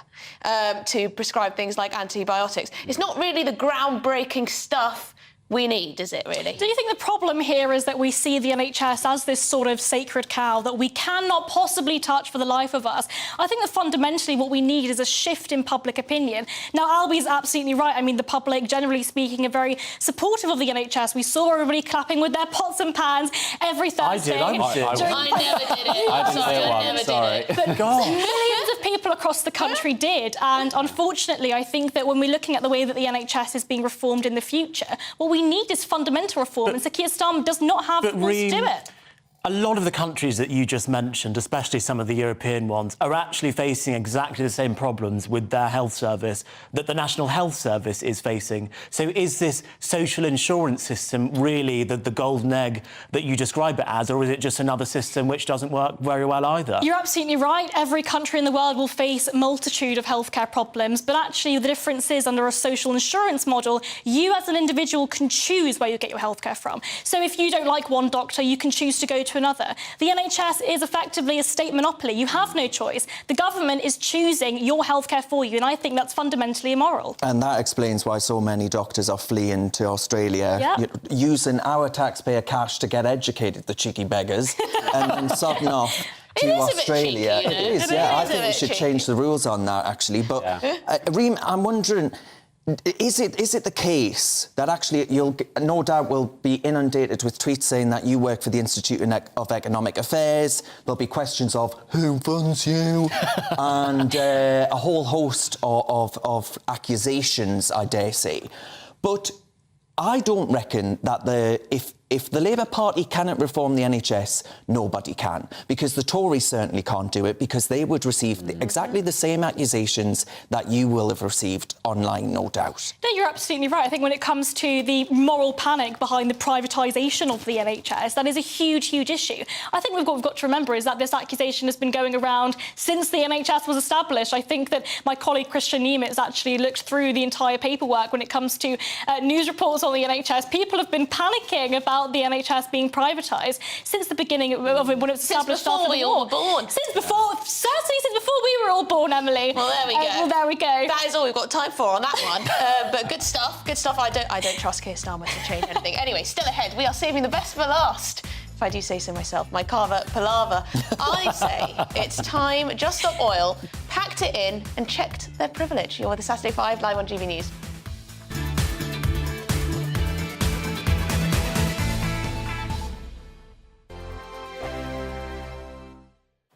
to prescribe things like antibiotics. It's not really the groundbreaking stuff we need, is it, really? Do you think the problem here is that we see the NHS as this sort of sacred cow that we cannot possibly touch for the life of us? I think that fundamentally what we need is a shift in public opinion. Now, Albie's absolutely right. I mean, the public, generally speaking, are very supportive of the NHS. We saw everybody clapping with their pots and pans every Thursday. I never did it. I never did it. But millions of people across the country did. And unfortunately, I think that when we're looking at the way that the NHS is being reformed in the future, what we need is fundamental reform, and Sir Keir Starmer does not have the force to do it. A lot of the countries that you just mentioned, especially some of the European ones, are actually facing exactly the same problems with their health service that the National Health Service is facing. So is this social insurance system really the golden egg that you describe it as, or is it just another system which doesn't work very well either? You're absolutely right. Every country in the world will face a multitude of healthcare problems, but actually the difference is under a social insurance model, you as an individual can choose where you get your healthcare from. So if you don't like one doctor, you can choose to go to another. The NHS is effectively a state monopoly. You have no choice. The government is choosing your healthcare for you, and I think that's fundamentally immoral. And that explains why so many doctors are fleeing to Australia, using our taxpayer cash to get educated, the cheeky beggars, and then sodding off to Australia. Cheeky, you know? It is, yeah. I think we should change the rules on that, actually. But Reem, I'm wondering, is it the case that actually you'll no doubt will be inundated with tweets saying that you work for the Institute of Economic Affairs? There'll be questions of who funds you and a whole host of accusations, I dare say. But I don't reckon that if the Labour Party cannot reform the NHS, nobody can. Because the Tories certainly can't do it, because they would receive exactly the same accusations that you will have received online, no doubt. No, you're absolutely right. I think when it comes to the moral panic behind the privatisation of the NHS, that is a huge, huge issue. I think what we've got to remember is that this accusation has been going around since the NHS was established. I think that my colleague Christian Niemitz actually looked through the entire paperwork when it comes to news reports on the NHS. People have been panicking about the NHS being privatised since the beginning of it, when it was established after the war. Born. Certainly since before we were all born, Emily. Well, there we go. Well, there we go. That is all we've got time for on that one. But good stuff. Good stuff. I don't trust Keir Starmer to change anything. Anyway, still ahead. We are saving the best for last. If I do say so myself, my carver palaver. I say it's time. Just Stop Oil packed it in and checked their privilege. You're with the Saturday 5 live on GB News.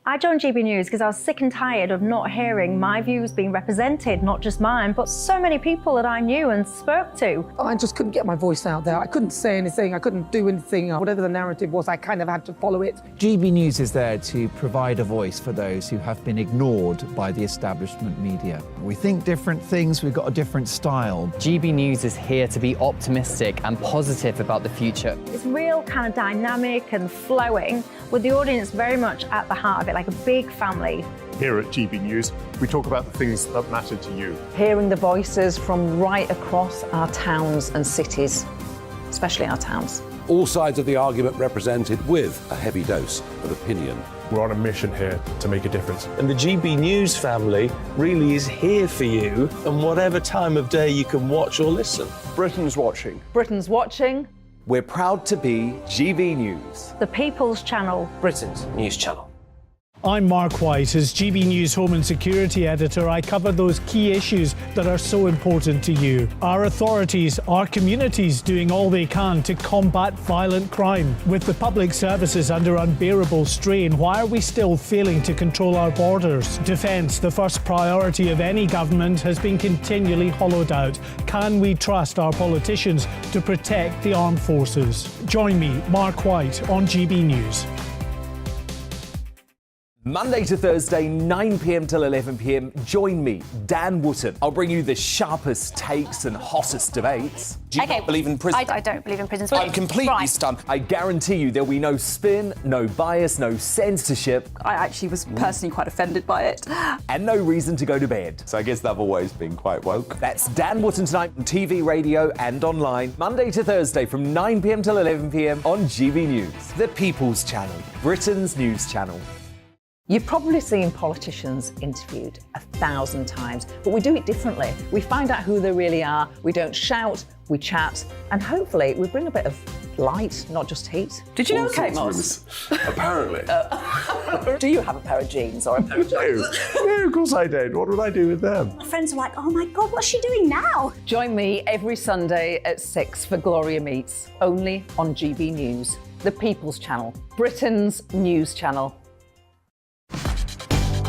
I joined GB News because I was sick and tired of not hearing my views being represented, not just mine, but so many people that I knew and spoke to. I just couldn't get my voice out there. I couldn't say anything. I couldn't do anything. Whatever the narrative was, I kind of had to follow it. GB News is there to provide a voice for those who have been ignored by the establishment media. We think different things, we've got a different style. GB News is here to be optimistic and positive about the future. It's real kind of dynamic and flowing, with the audience very much at the heart of it, like a big family. Here at GB News, we talk about the things that matter to you. Hearing the voices from right across our towns and cities, especially our towns. All sides of the argument represented with a heavy dose of opinion. We're on a mission here to make a difference. And the GB News family really is here for you, and whatever time of day you can watch or listen. Britain's watching. Britain's watching. We're proud to be GB News. The People's Channel. Britain's news channel. I'm Mark White. As GB News Home and Security Editor, I cover those key issues that are so important to you. Our authorities, our communities doing all they can to combat violent crime. With the public services under unbearable strain, why are we still failing to control our borders? Defence, the first priority of any government, has been continually hollowed out. Can we trust our politicians to protect the armed forces? Join me, Mark White, on GB News. Monday to Thursday, 9 p.m. till 11 p.m. Join me, Dan Wootton. I'll bring you the sharpest takes and hottest debates. Do you not believe in prison? I don't believe in prisons. I'm completely stunned. I guarantee you there'll be no spin, no bias, no censorship. I actually was personally quite offended by it. And no reason to go to bed. So I guess they've always been quite woke. That's Dan Wootton tonight on TV, radio and online. Monday to Thursday from 9 p.m. till 11 p.m. on GB News. The People's Channel, Britain's news channel. You've probably seen politicians interviewed 1,000 times, but we do it differently. We find out who they really are, we don't shout, we chat, and hopefully we bring a bit of light, not just heat. Did you know Kate Moss? Apparently. Do you have a pair of jeans or a pair of jeans? No, of course I don't. What would I do with them? My friends are like, oh my God, what's she doing now? Join me every Sunday at 6 for Gloria Meets, only on GB News, the People's Channel, Britain's news channel.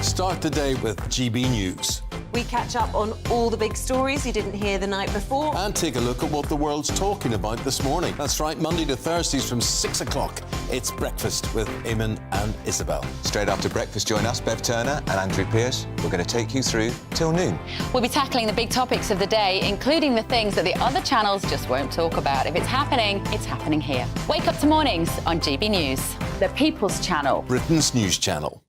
Start the day with GB News. We catch up on all the big stories you didn't hear the night before. And take a look at what the world's talking about this morning. That's right, Monday to Thursdays from 6 o'clock. It's Breakfast with Eamon and Isabel. Straight after breakfast, join us, Bev Turner and Andrew Pearce. We're going to take you through till noon. We'll be tackling the big topics of the day, including the things that the other channels just won't talk about. If it's happening here. Wake up to mornings on GB News, the People's Channel. Britain's news channel.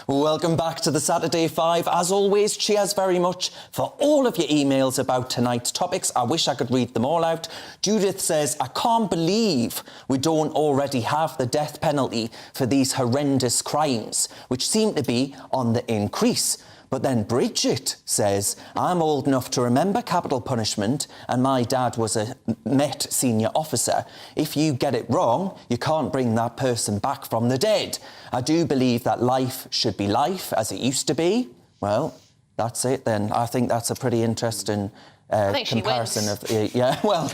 Welcome back to the Saturday 5. As always, cheers very much for all of your emails about tonight's topics. I wish I could read them all out. Judith says, I can't believe we don't already have the death penalty for these horrendous crimes, which seem to be on the increase. But then Bridget says, I'm old enough to remember capital punishment and my dad was a Met senior officer. If you get it wrong, you can't bring that person back from the dead. I do believe that life should be life as it used to be. Well, that's it then. I think that's a pretty interesting comparison of... yeah, well,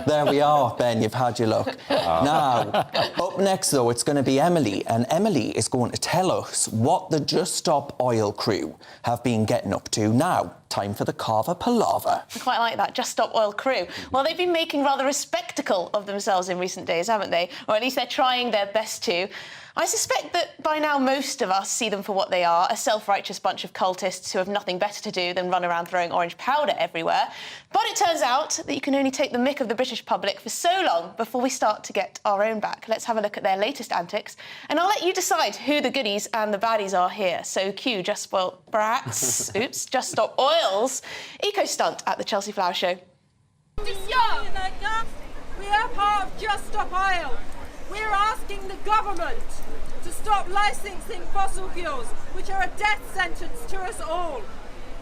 there we are, Ben, you've had your look. Now, up next, though, it's going to be Emily, and Emily is going to tell us what the Just Stop Oil crew have been getting up to now. Time for the Carver Palaver. I quite like that, Just Stop Oil crew. Well, they've been making rather a spectacle of themselves in recent days, haven't they? Or at least they're trying their best to. I suspect that by now most of us see them for what they are, a self-righteous bunch of cultists who have nothing better to do than run around throwing orange powder everywhere. But it turns out that you can only take the mick of the British public for so long before we start to get our own back. Let's have a look at their latest antics, and I'll let you decide who the goodies and the baddies are here. So cue Just Spoiled Brats, oops, Just Stop Oil's eco-stunt at the Chelsea Flower Show. We are part of Just Stop Oil. We're asking the government to stop licensing fossil fuels, which are a death sentence to us all.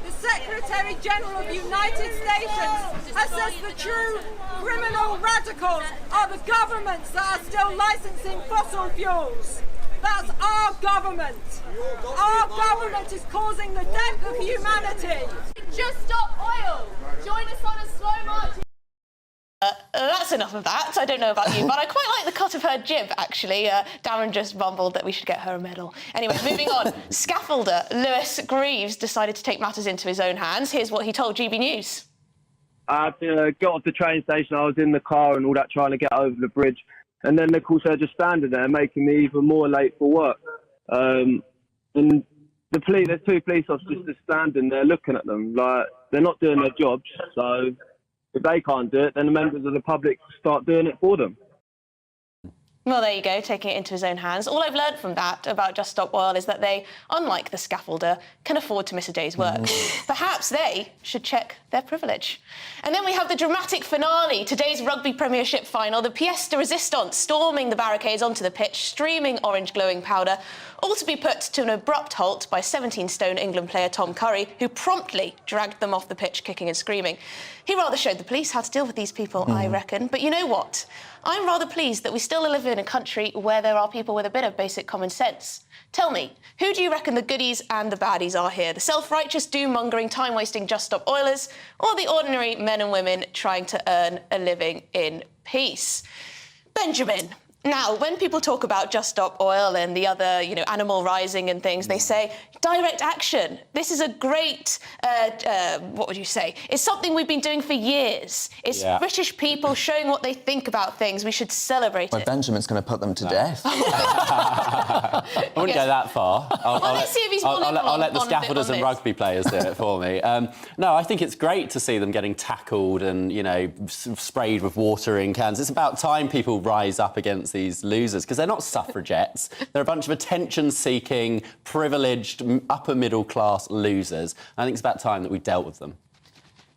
The Secretary General of the United Nations has said the true criminal radicals are the governments that are still licensing fossil fuels. That's our government. Our government is causing the death of humanity. Just Stop Oil. Join us on a slow march. That's enough of that. I don't know about you, but I quite like the cut of her jib, actually. Darren just mumbled that we should get her a medal. Anyway, moving on. Scaffolder Lewis Greaves decided to take matters into his own hands. Here's what he told GB News. I had to get off the train station. I was in the car and all that, trying to get over the bridge. And then, of course, they're just standing there, making me even more late for work. And there's two police officers just standing there looking at them. Like, they're not doing their jobs, so... if they can't do it, then the members of the public start doing it for them. Well, there you go, taking it into his own hands. All I've learned from that about Just Stop Oil is that they, unlike the scaffolder, can afford to miss a day's work. Perhaps they should check their privilege. And then we have the dramatic finale, today's Rugby Premiership final, the pièce de résistance storming the barricades onto the pitch, streaming orange glowing powder, all to be put to an abrupt halt by 17-stone England player Tom Curry, who promptly dragged them off the pitch, kicking and screaming. He rather showed the police how to deal with these people, I reckon. But you know what? I'm rather pleased that we still live in a country where there are people with a bit of basic common sense. Tell me, who do you reckon the goodies and the baddies are here? The self-righteous, doom-mongering, time-wasting Just Stop Oilers, or the ordinary men and women trying to earn a living in peace? Benjamin, Now, when people talk about Just Stop Oil and the other, animal rising and things, they say direct action. This is a great, what would you say? It's something we've been doing for years. It's British people showing what they think about things. We should celebrate it. Benjamin's going to put them to death. I wouldn't go that far. Let's see if he's more liberal I'll let the on scaffolders and this. rugby players do it for me. No, I think it's great to see them getting tackled and, sprayed with watering cans. It's about time people rise up against these losers, because they're not suffragettes. They're a bunch of attention-seeking, privileged, upper-middle-class losers. I think it's about time that we dealt with them.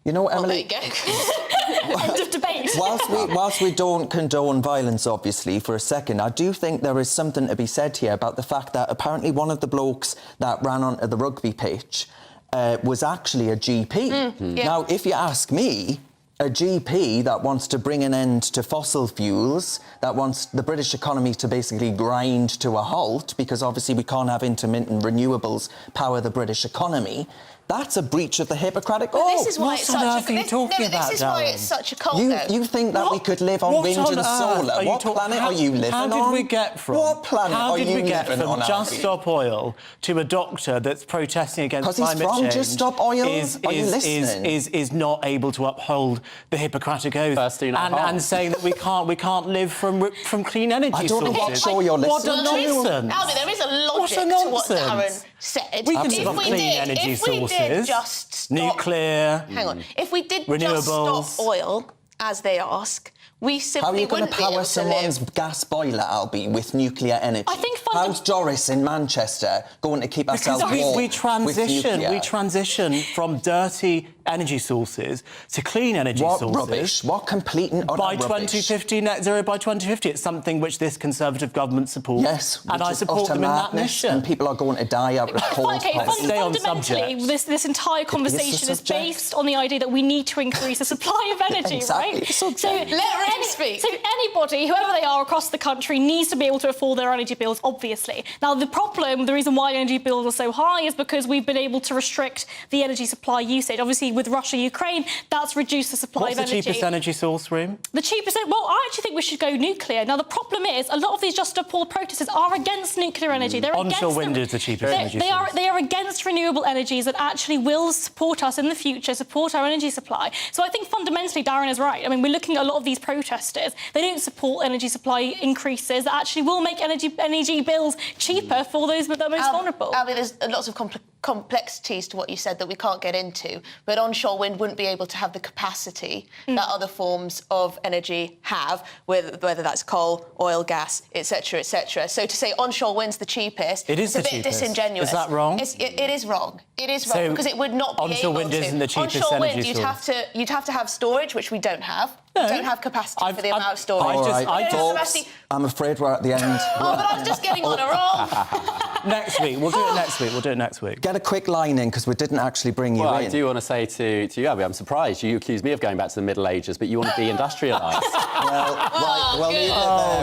You know, Emily... There you go. End of debate. Whilst we don't condone violence, obviously, for a second, I do think there is something to be said here about the fact that apparently one of the blokes that ran onto the rugby pitch was actually a GP. Now, if you ask me, a GP that wants to bring an end to fossil fuels, that wants the British economy to basically grind to a halt, because obviously we can't have intermittent renewables power the British economy, that's a breach of the Hippocratic Oath. This is why it's such a... This is why it's such a cult, though. You think that we could live on wind and solar? What planet are you living on? How did we get from... What planet are you living on? How did we get from Just Stop Oil to a doctor that's protesting against climate change? Because he's from Just Stop Oil? Are you listening? Is not able to uphold the Hippocratic Oath and saying that we can't live from clean energy sources. I don't know what show you're listening to. What a nonsense. Albie, there is a logic to what Darren said. We can stop clean energy sources. Just stop, nuclear. Hang on. If we did renewables. Just Stop Oil, as they ask, we simply wouldn't be able to live. How are you going to power someone's gas boiler, Albie, with nuclear energy? I think how's Doris in Manchester going to keep ourselves warm we transition from dirty energy sources to clean energy sources. What rubbish? What complete and utter by rubbish? 2050, net zero by 2050. It's something which this Conservative government supports. Yes, and I support them in that mission. And people are going to die out of cold. Fundamentally, this entire conversation is based on the idea that we need to increase the supply of energy, right? So let Rex speak. So anybody, whoever they are across the country, needs to be able to afford their energy bills, obviously. Now, the reason why energy bills are so high is because we've been able to restrict the energy supply usage. Obviously, with Russia-Ukraine, that's reduced the supply of energy. What's the cheapest energy source, Reem? The cheapest... Well, I actually think we should go nuclear. Now, the problem is, a lot of these Just Stop Oil protesters are against nuclear energy. They're onshore wind is the cheapest energy source. They are against renewable energies that actually will support us in the future, support our energy supply. So I think fundamentally Darren is right. I mean, we're looking at a lot of these protesters. They don't support energy supply increases that actually will make energy bills cheaper for those that are most vulnerable. Albie, there's lots of complexities to what you said that we can't get into, but onshore wind wouldn't be able to have the capacity that other forms of energy have, whether that's coal, oil, gas, etc., etc. So to say onshore wind's the cheapest, it's a bit disingenuous. Is that wrong? It is wrong. It is wrong because it would not be onshore wind isn't the cheapest onshore wind, energy source. You'd have to have storage, which we don't have. No. We don't have capacity for the amount of storage. All right, folks, I'm afraid we're at the end. But I'm just getting on a roll. Next week. We'll do it next week. Get a quick line in, because we didn't actually bring you in. I do want to say to you, Abby, I'm surprised you accuse me of going back to the Middle Ages, but you want to be industrialised.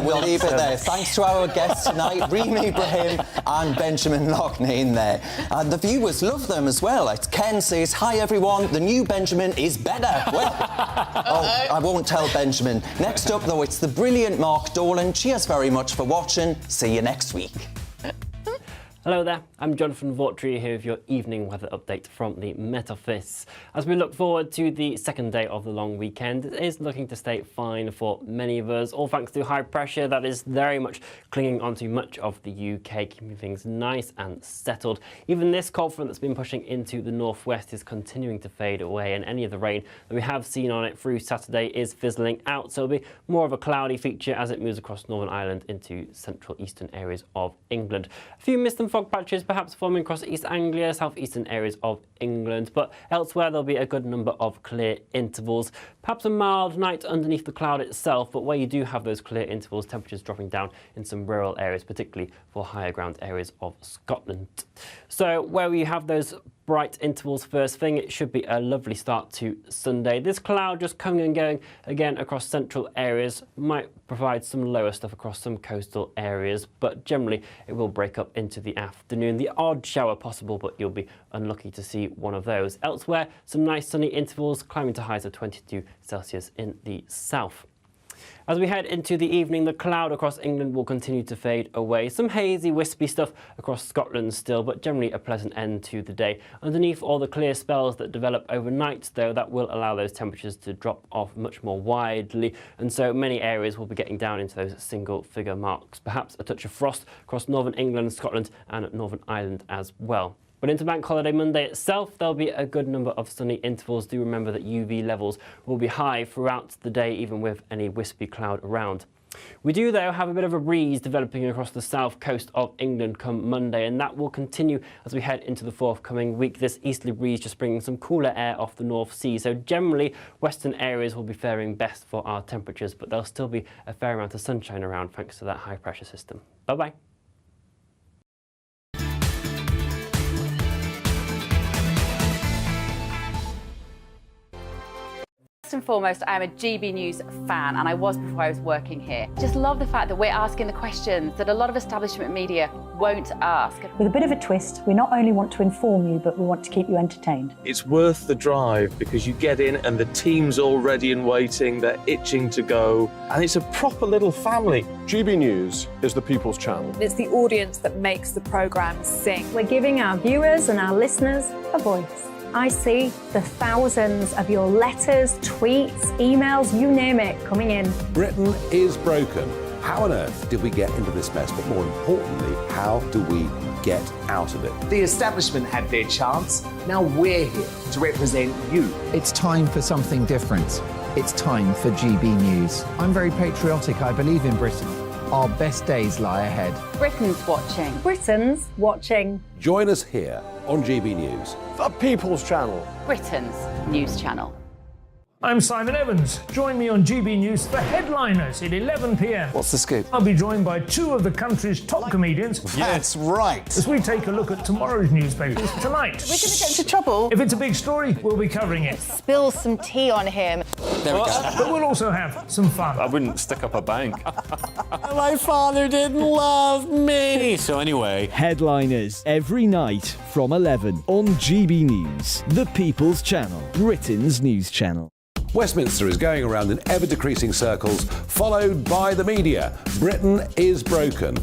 We'll leave it there. Thanks to our guests tonight, Reem Ibrahim and Benjamin Loughnane in there. And the viewers love them as well. It's Ken says, hi everyone, the new Benjamin is better. Well, I won't tell Benjamin. Next up, though, it's the brilliant Mark Dolan. Cheers very much for watching. See you next week. Hello there, I'm Jonathan Vautry here with your evening weather update from the Met Office. As we look forward to the second day of the long weekend, it is looking to stay fine for many of us, all thanks to high pressure that is very much clinging onto much of the UK, keeping things nice and settled. Even this cold front that's been pushing into the northwest is continuing to fade away, and any of the rain that we have seen on it through Saturday is fizzling out, so it'll be more of a cloudy feature as it moves across Northern Ireland into central eastern areas of England. A few mist and fog patches perhaps forming across East Anglia, southeastern areas of England, but elsewhere there'll be a good number of clear intervals. Perhaps a mild night underneath the cloud itself, but where you do have those clear intervals, temperatures dropping down in some rural areas, particularly for higher ground areas of Scotland. So where we have those bright intervals first thing, it should be a lovely start to Sunday. This cloud just coming and going again across central areas might provide some lower stuff across some coastal areas, but generally it will break up into the afternoon. The odd shower possible, but you'll be unlucky to see one of those. Elsewhere, some nice sunny intervals climbing to highs of 22 Celsius in the south. As we head into the evening, the cloud across England will continue to fade away. Some hazy, wispy stuff across Scotland still, but generally a pleasant end to the day. Underneath all the clear spells that develop overnight, though, that will allow those temperatures to drop off much more widely, and so many areas will be getting down into those single-figure marks. Perhaps a touch of frost across northern England, Scotland and Northern Ireland as well. But into Bank Holiday Monday itself, there'll be a good number of sunny intervals. Do remember that UV levels will be high throughout the day, even with any wispy cloud around. We do, though, have a bit of a breeze developing across the south coast of England come Monday, and that will continue as we head into the forthcoming week. This easterly breeze just bringing some cooler air off the North Sea. So generally, western areas will be faring best for our temperatures, but there'll still be a fair amount of sunshine around thanks to that high-pressure system. Bye-bye. First and foremost, I am a GB News fan, and I was before I was working here. Just love the fact that we're asking the questions that a lot of establishment media won't ask. With a bit of a twist, we not only want to inform you, but we want to keep you entertained. It's worth the drive because you get in and the team's all ready and waiting, they're itching to go, and it's a proper little family. GB News is the People's Channel. It's the audience that makes the programme sing. We're giving our viewers and our listeners a voice. I see the thousands of your letters, tweets, emails, you name it, coming in. Britain is broken. How on earth did we get into this mess? But more importantly, how do we get out of it? The establishment had their chance. Now we're here to represent you. It's time for something different. It's time for GB News. I'm very patriotic. I believe in Britain. Our best days lie ahead. Britain's watching. Britain's watching. Join us here on GB News. The People's Channel. Britain's news channel. I'm Simon Evans. Join me on GB News for Headliners at 11 p.m. What's the scoop? I'll be joined by two of the country's top comedians. That's right. As we take a look at tomorrow's newspapers tonight. We're going to get into trouble. If it's a big story, we'll be covering it. Spill some tea on him. There we go. But we'll also have some fun. I wouldn't stick up a bank. My father didn't love me. So anyway. Headliners every night from 11 on GB News, the People's Channel, Britain's news channel. Westminster is going around in ever-decreasing circles, followed by the media. Britain is broken.